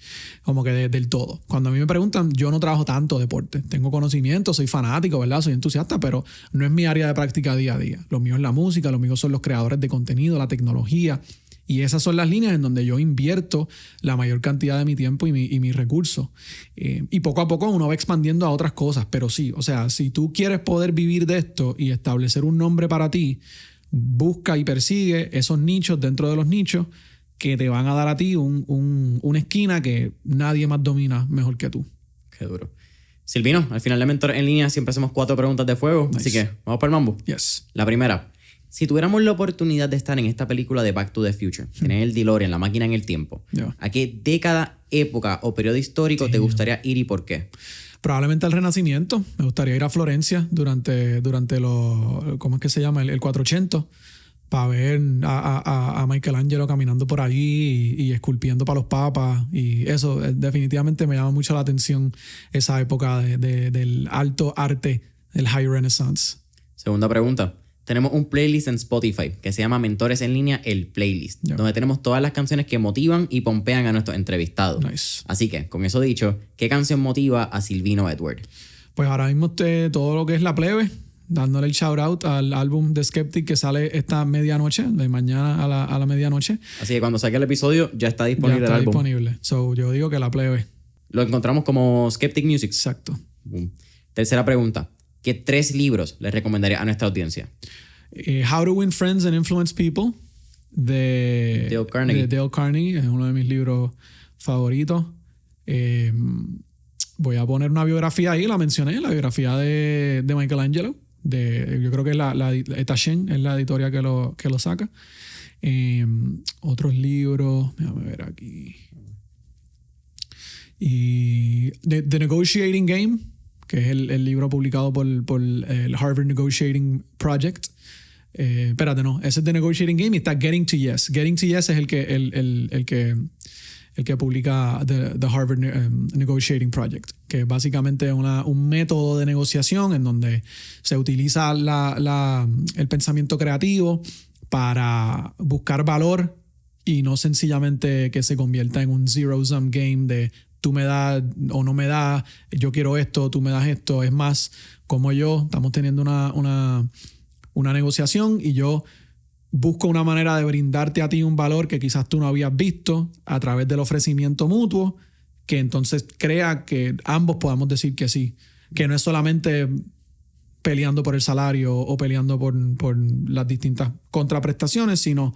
Como que del todo. Cuando a mí me preguntan, yo no trabajo tanto deporte. Tengo conocimiento, soy fanático, ¿verdad? Soy entusiasta, pero no es mi área de práctica día a día. Lo mío es la música, lo mío son los creadores de contenido, la tecnología. Y esas son las líneas en donde yo invierto la mayor cantidad de mi tiempo y mis recursos. Y poco a poco uno va expandiendo a otras cosas. Pero sí, o sea, si tú quieres poder vivir de esto y establecer un nombre para ti, busca y persigue esos nichos dentro de los nichos que te van a dar a ti una esquina que nadie más domina mejor que tú. Qué duro. Silvino, al final de Mentores en Línea siempre hacemos 4 preguntas de fuego. Nice. Así que, ¿vamos para el mambo? Yes. La primera. Si tuviéramos la oportunidad de estar en esta película de Back to the Future, tener el DeLorean, la máquina en el tiempo, ¿a qué década, época o periodo histórico te gustaría ir y por qué? Probablemente al Renacimiento. Me gustaría ir a Florencia durante los... ¿Cómo es que se llama? El 480. Para ver a Michelangelo caminando por allí y esculpiendo para los papas. Y eso definitivamente me llama mucho la atención, esa época del alto arte, el High Renaissance. Segunda pregunta. Tenemos un playlist en Spotify que se llama Mentores en Línea, el playlist, donde tenemos todas las canciones que motivan y pompean a nuestros entrevistados. Nice. Así que, con eso dicho, ¿qué canción motiva a Silvino Edward? Pues ahora mismo todo lo que es La Plebe, dándole el shout out al álbum de Skeptic que sale esta medianoche, de mañana a la medianoche. Así que cuando saque el episodio ya está disponible el álbum. Ya está disponible. So, yo digo que La Plebe. Lo encontramos como Skeptic Music. Exacto. Tercera pregunta. ¿Qué 3 libros les recomendaría a nuestra audiencia? How to Win Friends and Influence People de Dale Carnegie. Es uno de mis libros favoritos. Voy a poner una biografía ahí, la mencioné, la biografía de Michelangelo. Yo creo que es Taschen, es la editorial que lo saca. Otros libros, déjame ver aquí. Y The Negotiating Game, que es el libro publicado por el Harvard Negotiating Project. Espérate, no. Ese es The Negotiating Game y está Getting to Yes. Getting to Yes es el que el que publica The Harvard Negotiating Project, que es básicamente un método de negociación en donde se utiliza el pensamiento creativo para buscar valor y no sencillamente que se convierta en un zero-sum game de tú me das o no me das, yo quiero esto, tú me das esto. Es más, como yo, estamos teniendo una negociación y yo busco una manera de brindarte a ti un valor que quizás tú no habías visto a través del ofrecimiento mutuo, que entonces crea que ambos podamos decir que sí, que no es solamente peleando por el salario o peleando por las distintas contraprestaciones, sino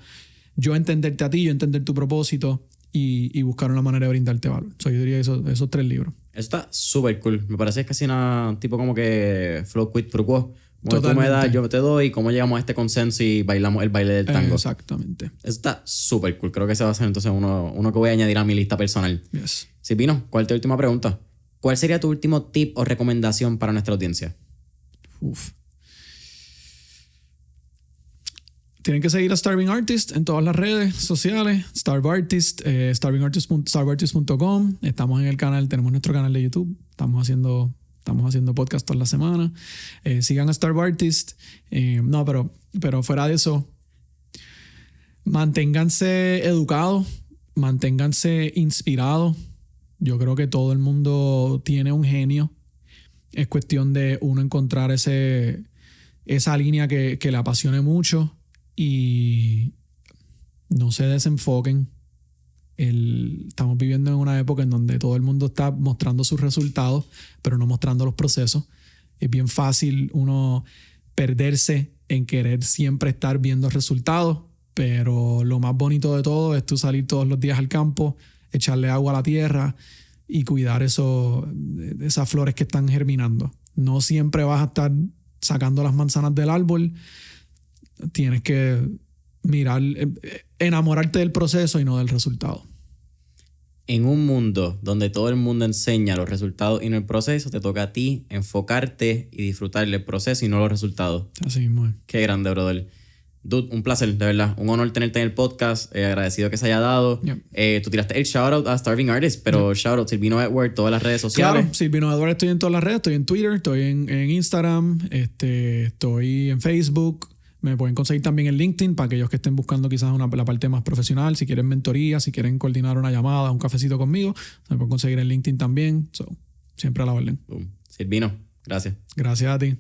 yo entenderte a ti, yo entender tu propósito y buscar una manera de brindarte valor. Yo diría esos 3 libros. Eso está súper cool. Me parece casi una tipo como que flow quid pro quo. Como tú me das, yo te doy, cómo llegamos a este consenso y bailamos el baile del tango. Exactamente. Eso está súper cool. Creo que ese va a ser entonces uno que voy a añadir a mi lista personal. Yes. Silvino, ¿cuál es tu última pregunta? ¿Cuál sería tu último tip o recomendación para nuestra audiencia? Tienen que seguir a Starving Artist en todas las redes sociales. Starve Artist, starvingartist.com. Estamos en el canal, tenemos nuestro canal de YouTube. Estamos haciendo podcast toda la semana. Sigan a Starve Artist. Pero fuera de eso, manténganse educados, manténganse inspirados. Yo creo que todo el mundo tiene un genio. Es cuestión de uno encontrar esa línea que le apasione mucho y no se desenfoquen. Estamos viviendo en una época en donde todo el mundo está mostrando sus resultados, pero no mostrando los procesos. Es bien fácil uno perderse en querer siempre estar viendo resultados, pero lo más bonito de todo es tú salir todos los días al campo, echarle agua a la tierra y cuidar esas flores que están germinando. No siempre vas a estar sacando las manzanas del árbol. Tienes que mirar, enamorarte del proceso y no del resultado. En un mundo donde todo el mundo enseña los resultados y no el proceso, te toca a ti enfocarte y disfrutar del proceso y no los resultados. Así mismo. Qué grande, brother. Dude, un placer, de verdad. Un honor tenerte en el podcast. Agradecido que se haya dado. Yep. Tú tiraste el shoutout a Starving Artist, pero shoutout Silvino Edward, todas las redes sociales. Claro, Silvino Edward, estoy en todas las redes. Estoy en Twitter, estoy en Instagram, estoy en Facebook. Me pueden conseguir también en LinkedIn para aquellos que estén buscando quizás la parte más profesional. Si quieren mentoría, si quieren coordinar una llamada, un cafecito conmigo, me pueden conseguir en LinkedIn también. Siempre a la orden. Silvino, gracias. Gracias a ti.